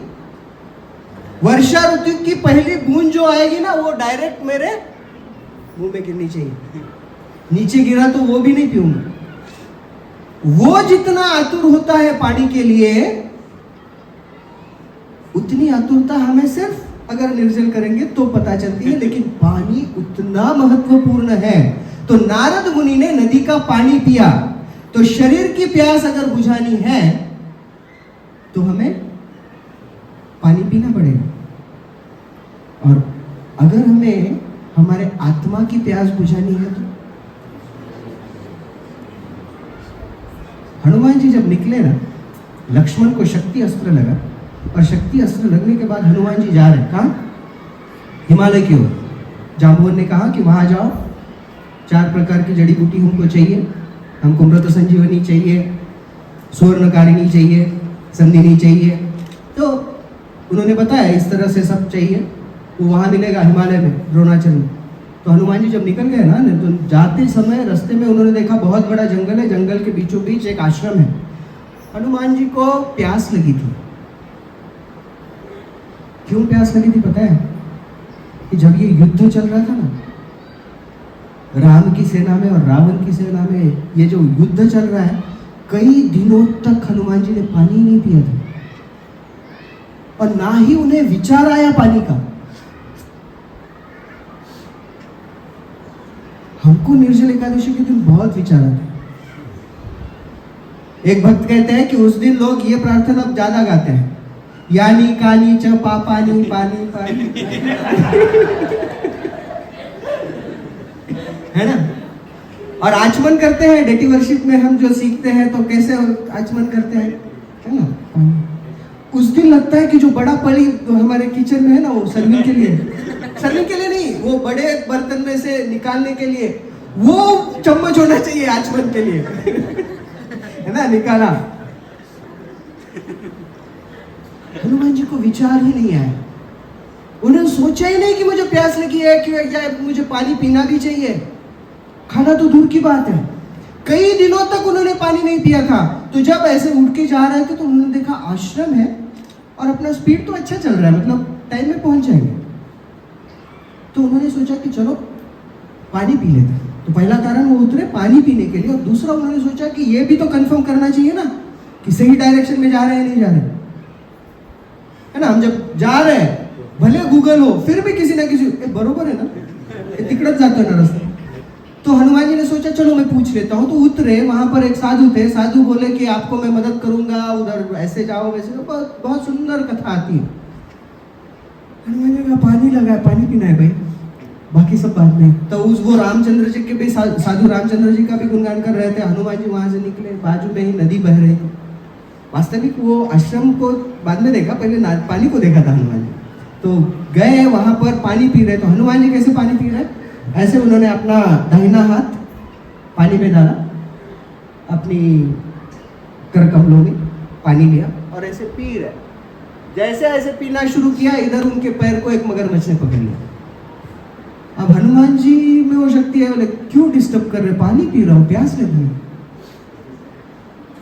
वर्षा ऋतु की पहली बूंद जो आएगी ना, वो डायरेक्ट मेरे मुंह में गिरनी चाहिए, नीचे गिरा तो वो भी नहीं पीऊंगा। वो जितना आतुर होता है पानी के लिए, उतनी आतुरता हमें सिर्फ अगर निर्जल करेंगे तो पता चलती है। लेकिन पानी उतना महत्वपूर्ण है। तो नारद मुनि ने नदी का पानी पिया। तो शरीर की प्यास अगर बुझानी है तो हमें पानी पीना पड़ेगा, और अगर हमें हमारे आत्मा की प्यास बुझानी है तो हनुमान जी जब निकले ना, लक्ष्मण को शक्ति अस्त्र लगा, और शक्ति अस्त्र लगने के बाद हनुमान जी जा रहे कहाँ? हिमालय की ओर। जांबुवन ने कहा कि वहां जाओ, 4 प्रकार की जड़ी बूटी हमको चाहिए, हमको मृत संजीवनी चाहिए, स्वर्णकारिणी चाहिए, संधिनी चाहिए। तो उन्होंने बताया इस तरह से सब चाहिए, वो वहां मिलेगा हिमालय में, द्रोणाचल में। तो हनुमान जी जब निकल गए ना, तो जाते समय रास्ते में उन्होंने देखा बहुत बड़ा जंगल है, जंगल के बीचों बीच एक आश्रम है। हनुमान जी को प्यास लगी थी। क्यों प्यास लगी थी पता है? कि जब ये युद्ध चल रहा था ना, राम की सेना में और रावण की सेना में, ये जो युद्ध चल रहा है, कई दिनों तक हनुमान जी ने पानी नहीं पिया था, और ना ही उन्हें विचार आया पानी का। हमको निर्जल एकादशी के दिन बहुत विचार आते। एक भक्त कहते हैं कि उस दिन लोग ये प्रार्थना ज्यादा गाते हैं, यानी कानी च पापानी पानी पानी, है ना। और आचमन करते हैं, डेटी वर्शिप में हम जो सीखते हैं तो कैसे आचमन करते हैं, है ना। उस दिन लगता है कि जो बड़ा पड़ी हमारे किचन में है ना, वो सर्विंग के लिए, सर्विंग के लिए नहीं, वो बड़े बर्तन में से निकालने के लिए वो चम्मच होना चाहिए आचमन के लिए, है ना, निकाला। हनुमान जी को विचार ही नहीं आया, उन्होंने सोचा ही नहीं कि मुझे प्यास लगी है कि या मुझे पानी पीना भी चाहिए। खाना तो दूर की बात है, कई दिनों तक उन्होंने पानी नहीं पिया था। तो जब ऐसे उठ के जा रहे थे तो उन्होंने देखा आश्रम है और अपना स्पीड तो अच्छा चल रहा है, मतलब टाइम में पहुंच जाएंगे। तो उन्होंने सोचा कि चलो पानी पी लेते। तो पहला कारण वो उतरे पानी पीने के लिए, और दूसरा उन्होंने सोचा कि ये भी तो कंफर्म करना चाहिए ना कि सही डायरेक्शन में जा रहे हैं नहीं जा रहे, है ना। हम जब जा रहे हैं, भले गूगल हो, फिर भी किसी ना किसी बरोबर है ना, तिकड़त जाता है ना रास्ता। तो हनुमान जी ने सोचा चलो मैं पूछ लेता हूँ। तो उतरे, वहां पर एक साधु थे। साधु बोले कि आपको मैं मदद करूंगा, उधर ऐसे जाओ वैसे जाओ, बहुत सुंदर कथा आती है। हनुमान जी का पानी लगा है, पानी पीना है भाई, बाकी सब बात नहीं। तो उस वो रामचंद्र जी के भी, साधु रामचंद्र जी का भी गुणगान कर रहे थे। हनुमान जी वहां से निकले, बाजू में ही नदी बह रही थी। वास्तविक वो आश्रम को बाद में देखा, पहले पानी को देखा था हनुमान जी। तो गए वहां पर, पानी पी रहे। तो हनुमान जी कैसे पानी पी रहे? ऐसे उन्होंने अपना दाहिना हाथ पानी में डाला, अपनी कर कमलों में पानी लिया और ऐसे पी रहे। जैसे ऐसे पीना शुरू किया, इधर उनके पैर को एक मगरमच्छ ने पकड़ लिया। अब हनुमान जी में वो शक्ति है, बोले क्यों डिस्टर्ब कर रहे, पानी पी रहा हूं, प्यास लगी।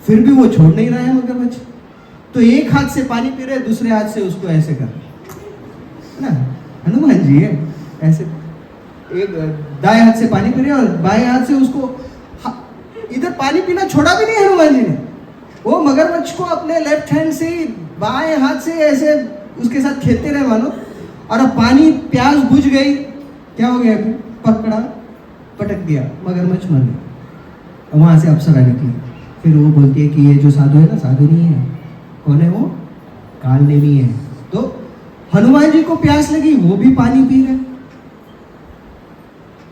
फिर भी वो छोड़ नहीं रहा है मगरमच्छ। तो एक हाथ से पानी पी रहे, दूसरे हाथ से उसको ऐसे कर ना, हनुमान जी है ऐसे, एक दाएं हाथ से पानी पी रहे और बाएं हाथ से उसको, इधर पानी पीना छोड़ा भी नहीं हनुमान जी ने। वो मगरमच्छ को अपने लेफ्ट हैंड से बाएं हाथ से ऐसे उसके साथ खेलते रहे मानो। और अब पानी, प्यास बुझ गई, क्या हो गया, पकड़ा, पटक दिया, मगरमच्छ मर गया। वहां से अप्सरा निकली। फिर वो बोलती है कि ये जो साधु है ना, साधु नहीं है, कौन है वो, काल नेमी है। तो हनुमान जी को प्यास लगी, वो भी पानी पी रहे।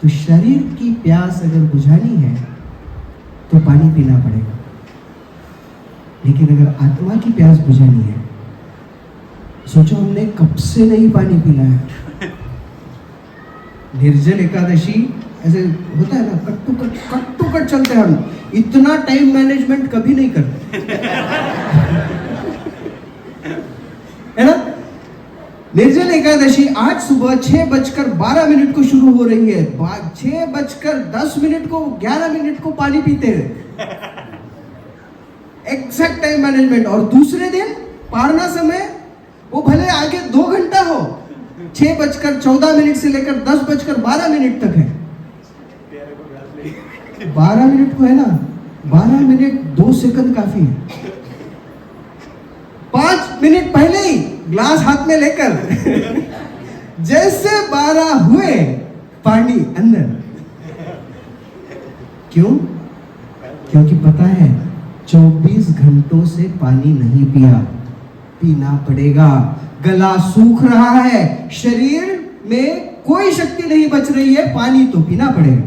तो शरीर की प्यास अगर बुझानी है तो पानी पीना पड़ेगा, लेकिन अगर आत्मा की प्यास बुझानी है, सोचो हमने कब से नहीं पानी पीना है। निर्जल एकादशी ऐसे होता है ना, कट टू कट चलते हैं हम, इतना टाइम मैनेजमेंट कभी नहीं करते है ना। निर्जल एकादशी आज सुबह 6:12 को शुरू हो रही है, 6:10 को 11 को पानी पीते हैं, एग्जैक्ट टाइम मैनेजमेंट। और दूसरे दिन पारना समय वो भले आगे 2 घंटा हो, 6:14 से लेकर 10:12 तक है। 12 मिनट को है ना, 12 मिनट 2 सेकंड काफी है। 5 मिनट पहले ही ग्लास हाथ में लेकर जैसे 12 हुए, पानी अंदर। क्यों? क्योंकि पता है 24 घंटों से पानी नहीं पिया, पीना पड़ेगा। गला सूख रहा है, शरीर में कोई शक्ति नहीं बच रही है, पानी तो पीना पड़ेगा।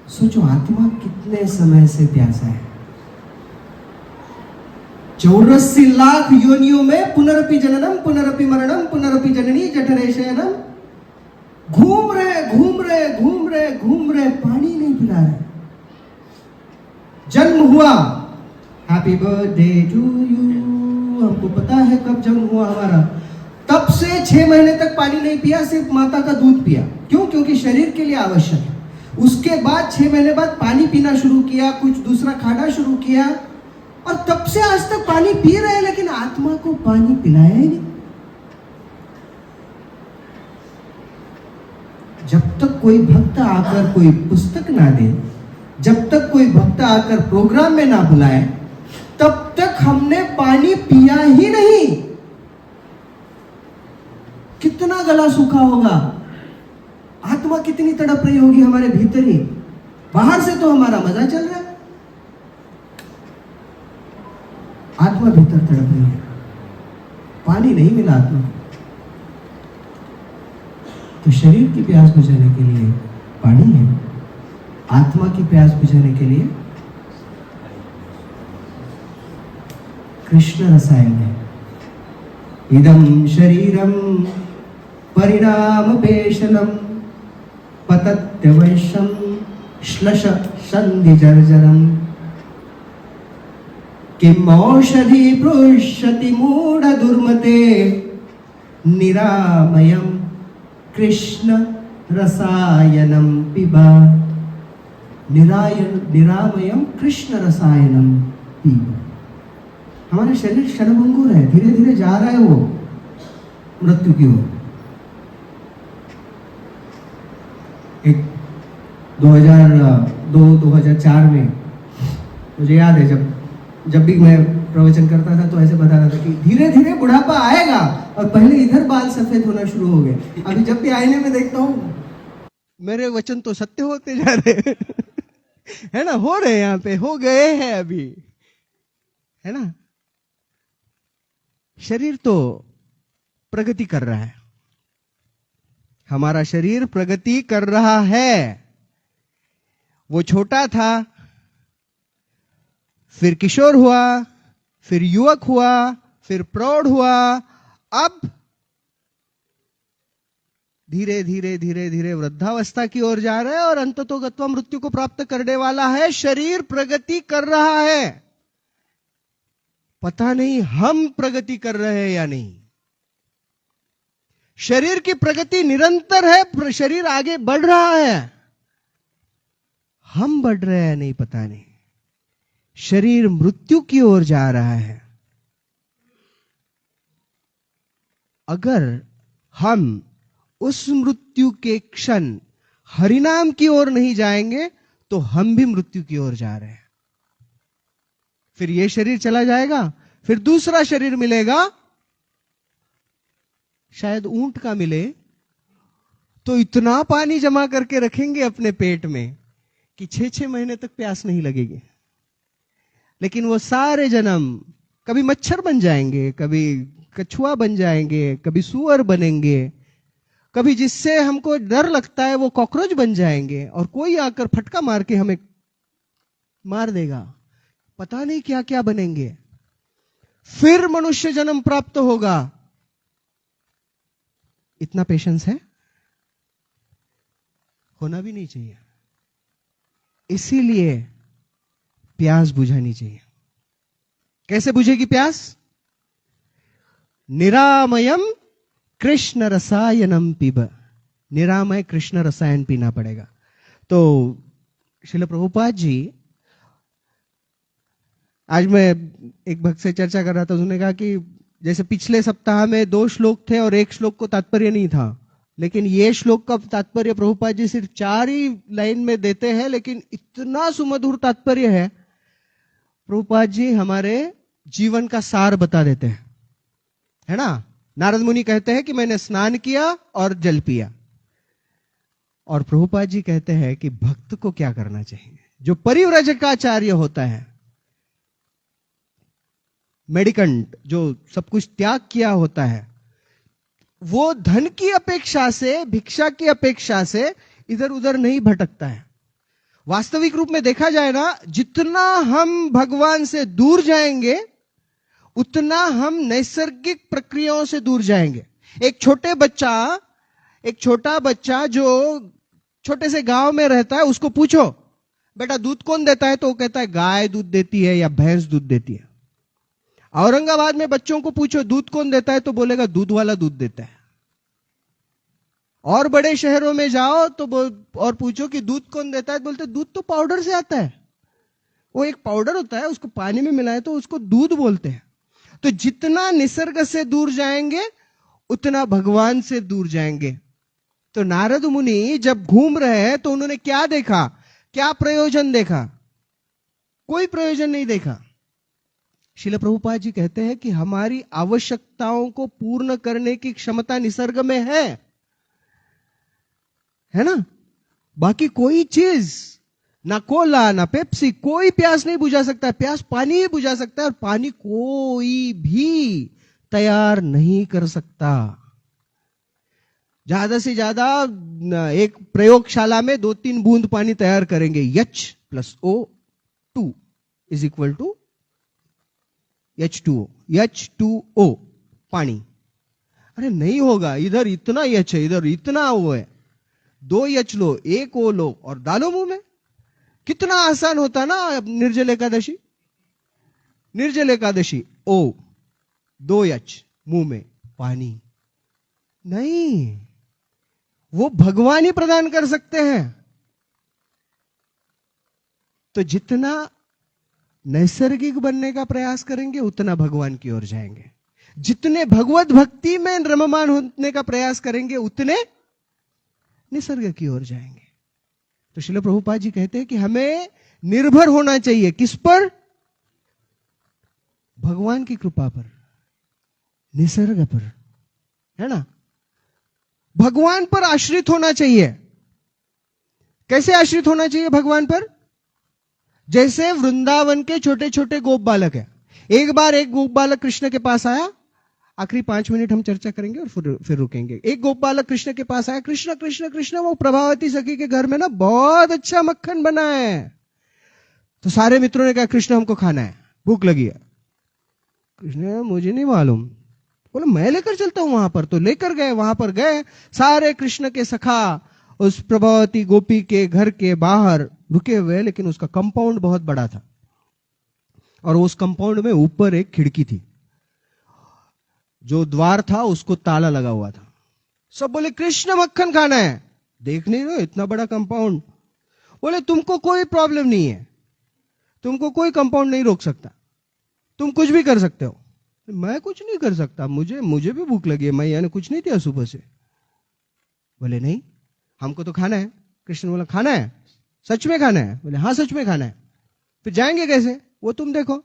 सोचो आत्मा कितने समय से प्यासा है। 84 लाख योनियों में पुनरपि जननम पुनरपि मरणम पुनरपि जननी जठरे शयनम, घूम रहे, पानी नहीं पिला रहे। जन्म हुआ, हैप्पी बर्थडे टू यू, हमको पता है कब जन्म हुआ हमारा, तब से 6 महीने तक पानी नहीं पिया, सिर्फ माता का दूध पिया। क्यों? क्योंकि शरीर के लिए आवश्यक है। उसके बाद 6 महीने बाद पानी पीना शुरू किया, कुछ दूसरा खाना शुरू किया, और तब से आज तक पानी पी रहे हैं, लेकिन आत्मा को पानी पिलाया ही नहीं। जब तक कोई भक्त आकर कोई पुस्तक ना दे, जब तक कोई भक्त आकर प्रोग्राम में ना बुलाए, तब तक हमने पानी पिया ही नहीं। कितना गला सूखा होगा, आत्मा कितनी तड़प रही होगी हमारे भीतर ही। बाहर से तो हमारा मजा चल रहा है, आत्मा भीतर तड़प रही है, पानी नहीं मिला आत्मा को। तो शरीर की प्यास बुझाने के लिए पानी है, आत्मा की प्यास बुझाने के लिए कृष्ण रसायन है। इदं शरीरम परिणाम पेशनम पतत्यवश्यम श्लश संधि जर्जरम, किम औषधि पृष्यति मूढ़ दुर्मते, निरामयम कृष्ण रसायनम पिबा। निरामयम कृष्ण रसायनम पिबा। हमारा शरीर क्षणभंगुर है, धीरे धीरे जा रहा है वो मृत्यु की ओर। एक 2002-2004 में मुझे याद है, जब भी मैं प्रवचन करता था तो ऐसे बताता था कि धीरे धीरे बुढ़ापा आएगा, और पहले इधर बाल सफेद होना शुरू हो गए। अभी जब भी आईने में देखता हूँ, मेरे वचन तो सत्य होते जा रहे है ना, हो रहे, यहाँ पे हो गए हैं अभी, है ना। शरीर तो प्रगति कर रहा है, हमारा शरीर प्रगति कर रहा है। वो छोटा था, फिर किशोर हुआ, फिर युवक हुआ, फिर प्रौढ़ हुआ, अब धीरे धीरे धीरे धीरे वृद्धावस्था की ओर जा रहा है, और अंततोगत्वा मृत्यु को प्राप्त करने वाला है। शरीर प्रगति कर रहा है। पता नहीं हम प्रगति कर रहे हैं या नहीं। शरीर की प्रगति निरंतर है, शरीर आगे बढ़ रहा है, हम बढ़ रहे हैं नहीं, पता नहीं। शरीर मृत्यु की ओर जा रहा है। अगर हम उस मृत्यु के क्षण हरिनाम की ओर नहीं जाएंगे तो हम भी मृत्यु की ओर जा रहे हैं। फिर यह शरीर चला जाएगा, फिर दूसरा शरीर मिलेगा, शायद ऊंट का मिले, तो इतना पानी जमा करके रखेंगे अपने पेट में कि 6-6 महीने तक प्यास नहीं लगेगी। लेकिन वो सारे जन्म कभी मच्छर बन जाएंगे, कभी कछुआ बन जाएंगे, कभी सूअर बनेंगे, कभी जिससे हमको डर लगता है वो कॉकरोच बन जाएंगे, और कोई आकर फटका मार के हमें मार देगा। पता नहीं क्या क्या बनेंगे। फिर मनुष्य जन्म प्राप्त होगा। इतना पेशेंस है? होना भी नहीं चाहिए। इसीलिए प्यास बुझानी चाहिए। कैसे बुझेगी प्यास? निरामयम कृष्ण रसायनम पिब। निरामय कृष्ण रसायन पीना पड़ेगा। तो श्रील प्रभुपाद जी, आज मैं एक भक्त से चर्चा कर रहा था, उसने कहा कि जैसे पिछले सप्ताह में 2 श्लोक थे और 1 श्लोक को तात्पर्य नहीं था, लेकिन ये श्लोक का तात्पर्य प्रभुपाद जी सिर्फ 4 ही लाइन में देते हैं, लेकिन इतना सुमधुर तात्पर्य है। प्रभुपाद जी हमारे जीवन का सार बता देते हैं, है ना। नारद मुनि कहते हैं कि मैंने स्नान किया और जल पिया, और प्रभुपाद जी कहते हैं कि भक्त को क्या करना चाहिए। जो परिव्रजकाचार्य होता है, मेडिकंट, जो सब कुछ त्याग किया होता है, वो धन की अपेक्षा से, भिक्षा की अपेक्षा से इधर उधर नहीं भटकता है। वास्तविक रूप में देखा जाए ना, जितना हम भगवान से दूर जाएंगे उतना हम नैसर्गिक प्रक्रियाओं से दूर जाएंगे। एक छोटा बच्चा जो छोटे से गांव में रहता है, उसको पूछो बेटा दूध कौन देता है, तो वो कहता है गाय दूध देती है या भैंस दूध देती है। औरंगाबाद में बच्चों को पूछो दूध कौन देता है, तो बोलेगा दूध वाला दूध देता है। और बड़े शहरों में जाओ तो और पूछो कि दूध कौन देता है, बोलते दूध तो पाउडर से आता है। वो एक पाउडर होता है, उसको पानी में मिलाए तो उसको दूध बोलते हैं। तो जितना निसर्ग से दूर जाएंगे उतना भगवान से दूर जाएंगे। तो नारद मुनि जब घूम रहे हैं तो उन्होंने क्या देखा, क्या प्रयोजन देखा? कोई प्रयोजन नहीं देखा। श्रील प्रभुपाद जी कहते हैं कि हमारी आवश्यकताओं को पूर्ण करने की क्षमता निसर्ग में है ना। बाकी कोई चीज, ना कोला ना पेप्सी, कोई प्यास नहीं बुझा सकता। प्यास पानी ही बुझा सकता है, और पानी कोई भी तैयार नहीं कर सकता। ज्यादा से ज्यादा एक प्रयोगशाला में 2-3 बूंद पानी तैयार करेंगे। H+O2 is equal to H2O पानी। अरे नहीं होगा, इधर इतना H है, इधर इतना O है। 2 H लो, 1 O लो और डालो मुंह में। कितना आसान होता ना। निर्जल एकादशी O, 2 H मुंह में, पानी नहीं, वो भगवान ही प्रदान कर सकते हैं। तो जितना नैसर्गिक बनने का प्रयास करेंगे उतना भगवान की ओर जाएंगे। जितने भगवत भक्ति में रममान होने का प्रयास करेंगे उतने निसर्ग की ओर जाएंगे। तो श्रील प्रभुपाद जी कहते हैं कि हमें निर्भर होना चाहिए किस पर? भगवान की कृपा पर, निसर्ग पर, है ना। भगवान पर आश्रित होना चाहिए। कैसे आश्रित होना चाहिए भगवान पर? जैसे वृंदावन के छोटे छोटे गोप बालक है। एक बार एक गोप बालक कृष्ण के पास आया, आखिरी 5 मिनट हम चर्चा करेंगे और फिर रुकेंगे। एक गोप बालक कृष्ण के पास आया, कृष्ण कृष्ण कृष्ण, वो प्रभावती सखी के घर में ना बहुत अच्छा मक्खन बना है। तो सारे मित्रों ने कहा कृष्ण हमको खाना है, भूख लगी है। कृष्ण मुझे नहीं मालूम, बोले मैं लेकर चलता हूं वहां पर। तो लेकर गए, वहां पर गए, सारे कृष्ण के सखा उस प्रभावती गोपी के घर के बाहर रुके हुए, लेकिन उसका कंपाउंड बहुत बड़ा था। और उस कंपाउंड में ऊपर एक खिड़की थी, जो द्वार था उसको ताला लगा हुआ था। सब बोले कृष्ण मक्खन खाना है। देख नहीं रहे इतना बड़ा कंपाउंड। बोले तुमको कोई प्रॉब्लम नहीं है, तुमको कोई कंपाउंड नहीं रोक सकता, तुम कुछ भी कर सकते हो। मैं कुछ नहीं कर सकता, मुझे भी भूख लगी है, मैं यानी कुछ नहीं दिया सुबह से। बोले नहीं, हमको तो खाना है। कृष्ण बोला खाना है, सच में खाना है? बोले हाँ सच में खाना है। फिर जाएंगे कैसे? वो तुम देखो,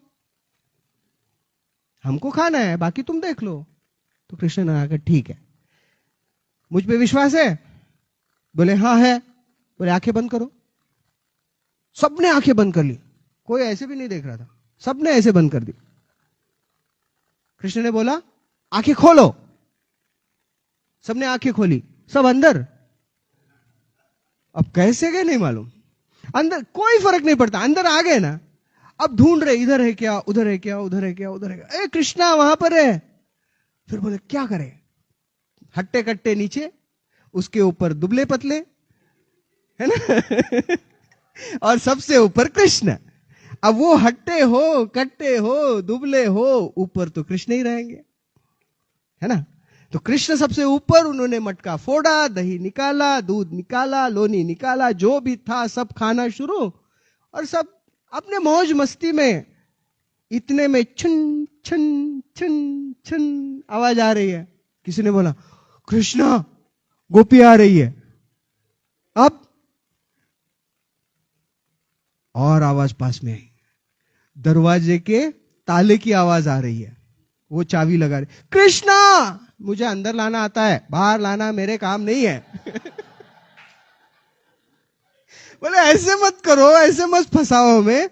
हमको खाना है, बाकी तुम देख लो। तो कृष्ण ने कहा ठीक है, मुझ पे विश्वास है? बोले हाँ है। बोले आंखें बंद करो। सबने आंखें बंद कर ली, कोई ऐसे भी नहीं देख रहा था, सबने ऐसे बंद कर दी। कृष्ण ने बोला आंखें खोलो। सबने आंखें खोली, सब अंदर। अब कैसे गए नहीं मालूम, अंदर कोई फर्क नहीं पड़ता, अंदर आ गए ना। अब ढूंढ रहे, इधर है क्या, उधर है क्या, उधर है क्या, उधर है क्या, ए कृष्णा वहां पर है। फिर बोले क्या करें? हट्टे कट्टे नीचे, उसके ऊपर दुबले पतले, है ना और सबसे ऊपर कृष्ण। अब वो हट्टे हो, कट्टे हो, दुबले हो, ऊपर तो कृष्ण ही रहेंगे, है ना। तो कृष्ण सबसे ऊपर, उन्होंने मटका फोड़ा, दही निकाला, दूध निकाला, लोनी निकाला, जो भी था सब खाना शुरू। और सब अपने मौज मस्ती में। इतने में छन छन छन छन आवाज आ रही है। किसी ने बोला कृष्णा गोपी आ रही है। अब और आवाज पास में आई, दरवाजे के ताले की आवाज आ रही है। वो चाबी लगा रही, कृष्णा मुझे अंदर लाना आता है, बाहर लाना मेरे काम नहीं है बोले ऐसे मत करो, ऐसे मत फंसाओ हमें।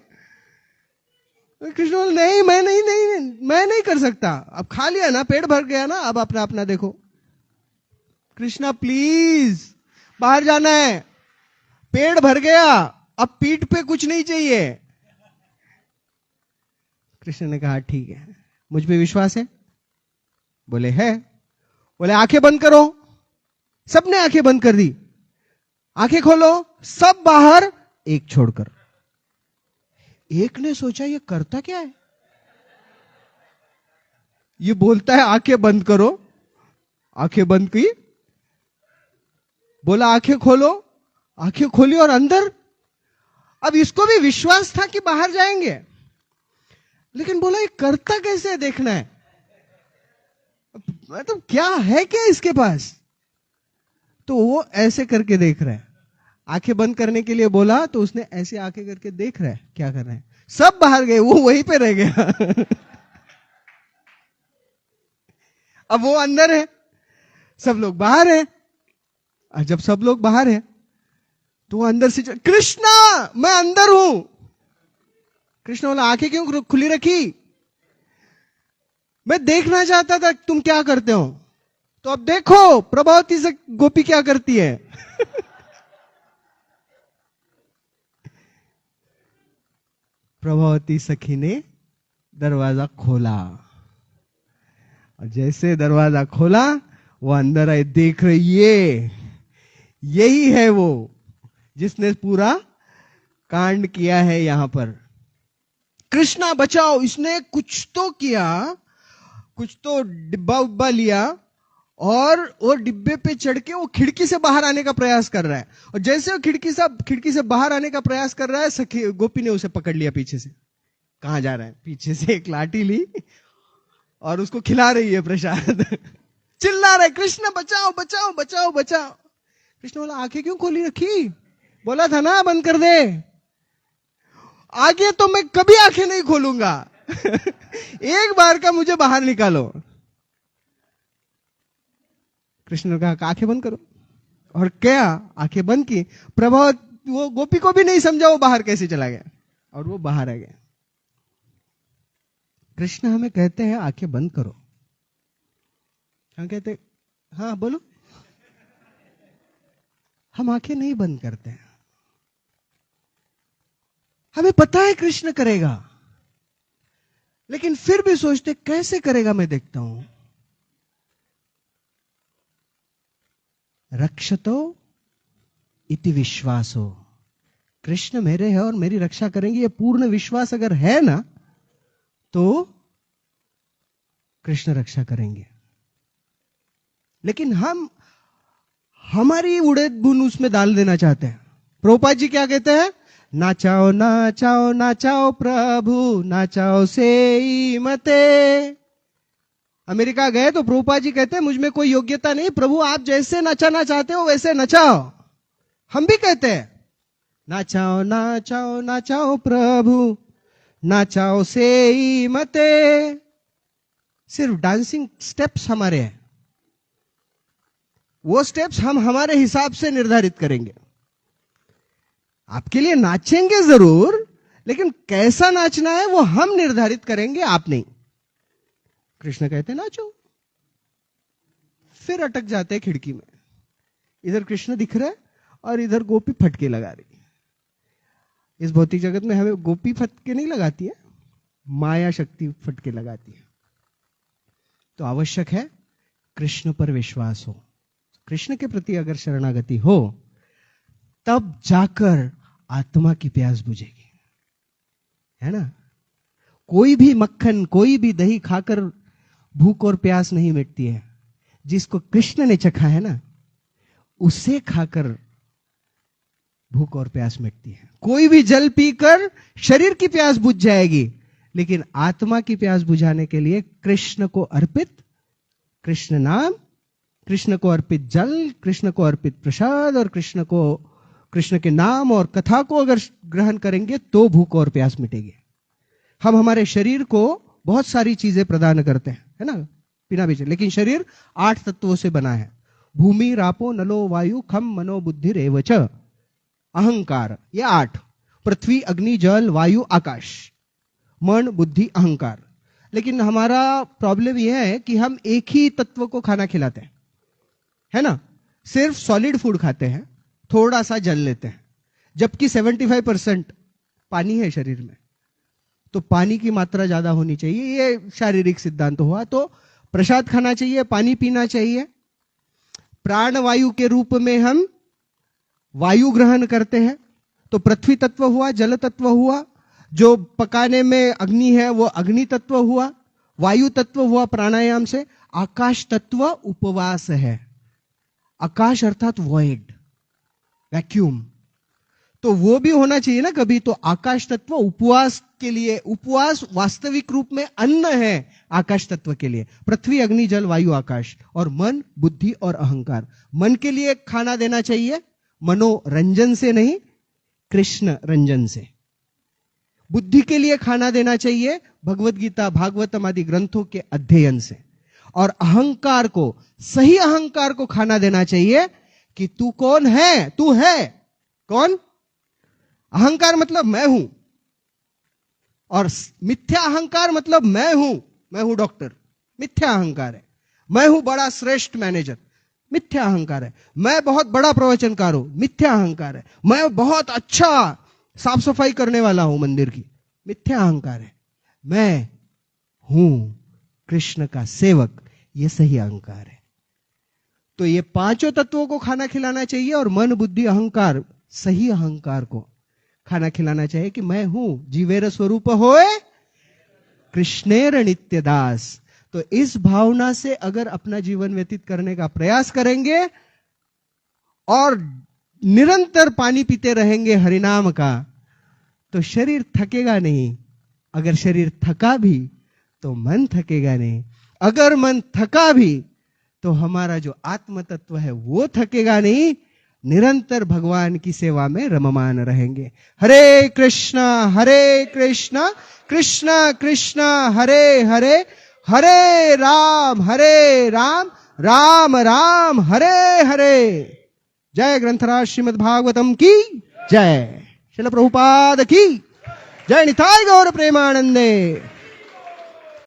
कृष्ण बोले नहीं, मैं नहीं कर सकता। अब खा लिया ना, पेट भर गया ना, अब अपना अपना देखो। कृष्णा प्लीज, बाहर जाना है, पेट भर गया, अब पीठ पे कुछ नहीं चाहिए। कृष्ण ने कहा ठीक है, मुझ पे विश्वास है? बोले है। बोले आंखें बंद करो। सबने आंखें बंद कर दी। आंखें खोलो, सब बाहर, एक छोड़कर। एक ने सोचा ये करता क्या है, ये बोलता है आंखें बंद करो, आंखें बंद की, बोला आंखें खोलो, आंखें खोली और अंदर। अब इसको भी विश्वास था कि बाहर जाएंगे, लेकिन बोला ये करता कैसे है, देखना है, मतलब क्या है क्या इसके पास। तो वो ऐसे करके देख रहा है। आंखें बंद करने के लिए बोला तो उसने ऐसे आंखें करके देख रहा है क्या कर रहे हैं। सब बाहर गए, वो वहीं पे रह गया अब वो अंदर है, सब लोग बाहर है। और जब सब लोग बाहर है तो वो अंदर से कृष्णा मैं अंदर हूं। कृष्ण बोला आंखें क्यों खुली रखी? मैं देखना चाहता था तुम क्या करते हो। तो अब देखो प्रभावती से गोपी क्या करती है प्रभावती सखी ने दरवाजा खोला, और जैसे दरवाजा खोला वो अंदर आए। देख रही है, यही है वो जिसने पूरा कांड किया है यहां पर। कृष्णा बचाओ, इसने कुछ तो किया, कुछ तो डिब्बा उब्बा लिया, और वो डिब्बे पे चढ़ के वो खिड़की से बाहर आने का प्रयास कर रहा है। और जैसे वो खिड़की से बाहर आने का प्रयास कर रहा है, सखी गोपी ने उसे पकड़ लिया पीछे से। कहां जा रहा है? पीछे से एक लाठी ली और उसको खिला रही है प्रसाद चिल्ला रहा है कृष्ण बचाओ बचाओ बचाओ बचाओ। कृष्ण बोला आंखें क्यों खोली रखी? बोला था ना बंद कर दे। आगे तो मैं कभी आंखें नहीं खोलूंगा एक बार का मुझे बाहर निकालो। कृष्ण ने कहा आंखें बंद करो, और क्या आंखें बंद की। प्रभाव वो गोपी को भी नहीं समझा वो बाहर कैसे चला गया, और वो बाहर आ गया। कृष्ण हमें कहते हैं आंखें बंद करो, हम कहते हाँ बोलो, हम आंखें नहीं बंद करते हैं। हमें पता है कृष्ण करेगा, लेकिन फिर भी सोचते कैसे करेगा, मैं देखता हूं। रक्षतो इति विश्वासो, कृष्ण मेरे हैं और मेरी रक्षा करेंगे, ये पूर्ण विश्वास अगर है ना, तो कृष्ण रक्षा करेंगे। लेकिन हम हमारी उड़द बुन उसमें डाल देना चाहते हैं। प्रभुपाद जी क्या कहते हैं? नाचाओ नाचाओ नाचाओ प्रभु नाचाओ से ही मते। अमेरिका गए तो प्रभुपाद जी कहते हैं मुझ में कोई योग्यता नहीं, प्रभु आप जैसे नचाना चाहते हो वैसे नचाओ। हम भी कहते हैं नाचाओ नाचाओ नाचाओ प्रभु नाचाओ से ही मते। सिर्फ डांसिंग स्टेप्स हमारे हैं, वो स्टेप्स हम हमारे हिसाब से निर्धारित करेंगे। आपके लिए नाचेंगे जरूर, लेकिन कैसा नाचना है वो हम निर्धारित करेंगे, आप नहीं। कृष्ण कहते नाचो, फिर अटक जाते हैं खिड़की में। इधर कृष्ण दिख रहा है और इधर गोपी फटके लगा रही है। इस भौतिक जगत में हमें गोपी फटके नहीं लगाती है, माया शक्ति फटके लगाती है। तो आवश्यक है कृष्ण पर विश्वास हो, कृष्ण के प्रति अगर शरणागति हो तब जाकर आत्मा की प्यास बुझेगी, है ना। कोई भी मक्खन कोई भी दही खाकर भूख और प्यास नहीं मिटती है। जिसको कृष्ण ने चखा है ना, उसे खाकर भूख और प्यास मिटती है। कोई भी जल पीकर शरीर की प्यास बुझ जाएगी, लेकिन आत्मा की प्यास बुझाने के लिए कृष्ण को अर्पित कृष्ण नाम, कृष्ण को अर्पित जल, कृष्ण को अर्पित प्रसाद और कृष्ण के नाम और कथा को अगर ग्रहण करेंगे तो भूख और प्यास मिटेगी। हम हमारे शरीर को बहुत सारी चीजें प्रदान करते हैं, है ना, बिना बीच, लेकिन शरीर 8 तत्वों से बना है। भूमि रापो नलो वायु खम मनो बुद्धि रेवच, अहंकार, ये 8। पृथ्वी अग्नि जल वायु आकाश, मन बुद्धि अहंकार। लेकिन हमारा प्रॉब्लम यह है कि हम एक ही तत्व को खाना खिलाते हैं, है ना। सिर्फ सॉलिड फूड खाते हैं, थोड़ा सा जल लेते हैं, जबकि 75% पानी है शरीर में। तो पानी की मात्रा ज्यादा होनी चाहिए, ये शारीरिक सिद्धांत हुआ। तो प्रसाद खाना चाहिए, पानी पीना चाहिए। प्राण वायु के रूप में हम वायु ग्रहण करते हैं, तो पृथ्वी तत्व हुआ, जल तत्व हुआ, जो पकाने में अग्नि है वो अग्नि तत्व हुआ, वायु तत्व हुआ प्राणायाम से, आकाश तत्व उपवास है। आकाश अर्थात वॉइड, वैक्यूम, तो वो भी होना चाहिए ना कभी। तो आकाश तत्व उपवास के लिए, उपवास वास्तविक रूप में अन्न है आकाश तत्व के लिए। पृथ्वी अग्नि जल वायु आकाश, और मन बुद्धि और अहंकार। मन के लिए खाना देना चाहिए मनोरंजन से नहीं, कृष्ण रंजन से। बुद्धि के लिए खाना देना चाहिए भगवत गीता भागवतम आदि ग्रंथों के अध्ययन से। और अहंकार को, सही अहंकार को खाना देना चाहिए कि तू कौन है, तू है कौन। अहंकार मतलब मैं हूं, और मिथ्या अहंकार मतलब मैं हूं डॉक्टर, मिथ्या अहंकार है। मैं हूं बड़ा श्रेष्ठ मैनेजर, मिथ्या अहंकार है। मैं बहुत बड़ा प्रवचनकार हूं, मिथ्या अहंकार है। मैं बहुत अच्छा साफ सफाई करने वाला हूं मंदिर की, मिथ्या अहंकार है। मैं हूं कृष्ण का सेवक, यह सही अहंकार है। तो ये 5 तत्वों को खाना खिलाना चाहिए, और मन बुद्धि अहंकार, सही अहंकार को खाना खिलाना चाहिए कि मैं हूं जीवेर स्वरूप होए कृष्णेर नित्य दास। तो इस भावना से अगर अपना जीवन व्यतीत करने का प्रयास करेंगे और निरंतर पानी पीते रहेंगे हरिनाम का, तो शरीर थकेगा नहीं। अगर शरीर थका भी तो मन थकेगा नहीं। अगर मन थका भी तो हमारा जो आत्म तत्व है वो थकेगा नहीं। निरंतर भगवान की सेवा में रममान रहेंगे। हरे कृष्णा कृष्णा कृष्णा हरे हरे, हरे राम राम राम हरे हरे। जय ग्रंथराज श्रीमद् भागवतम की जय। श्रील प्रभुपाद की जय। निताय गौर प्रेमानंदे।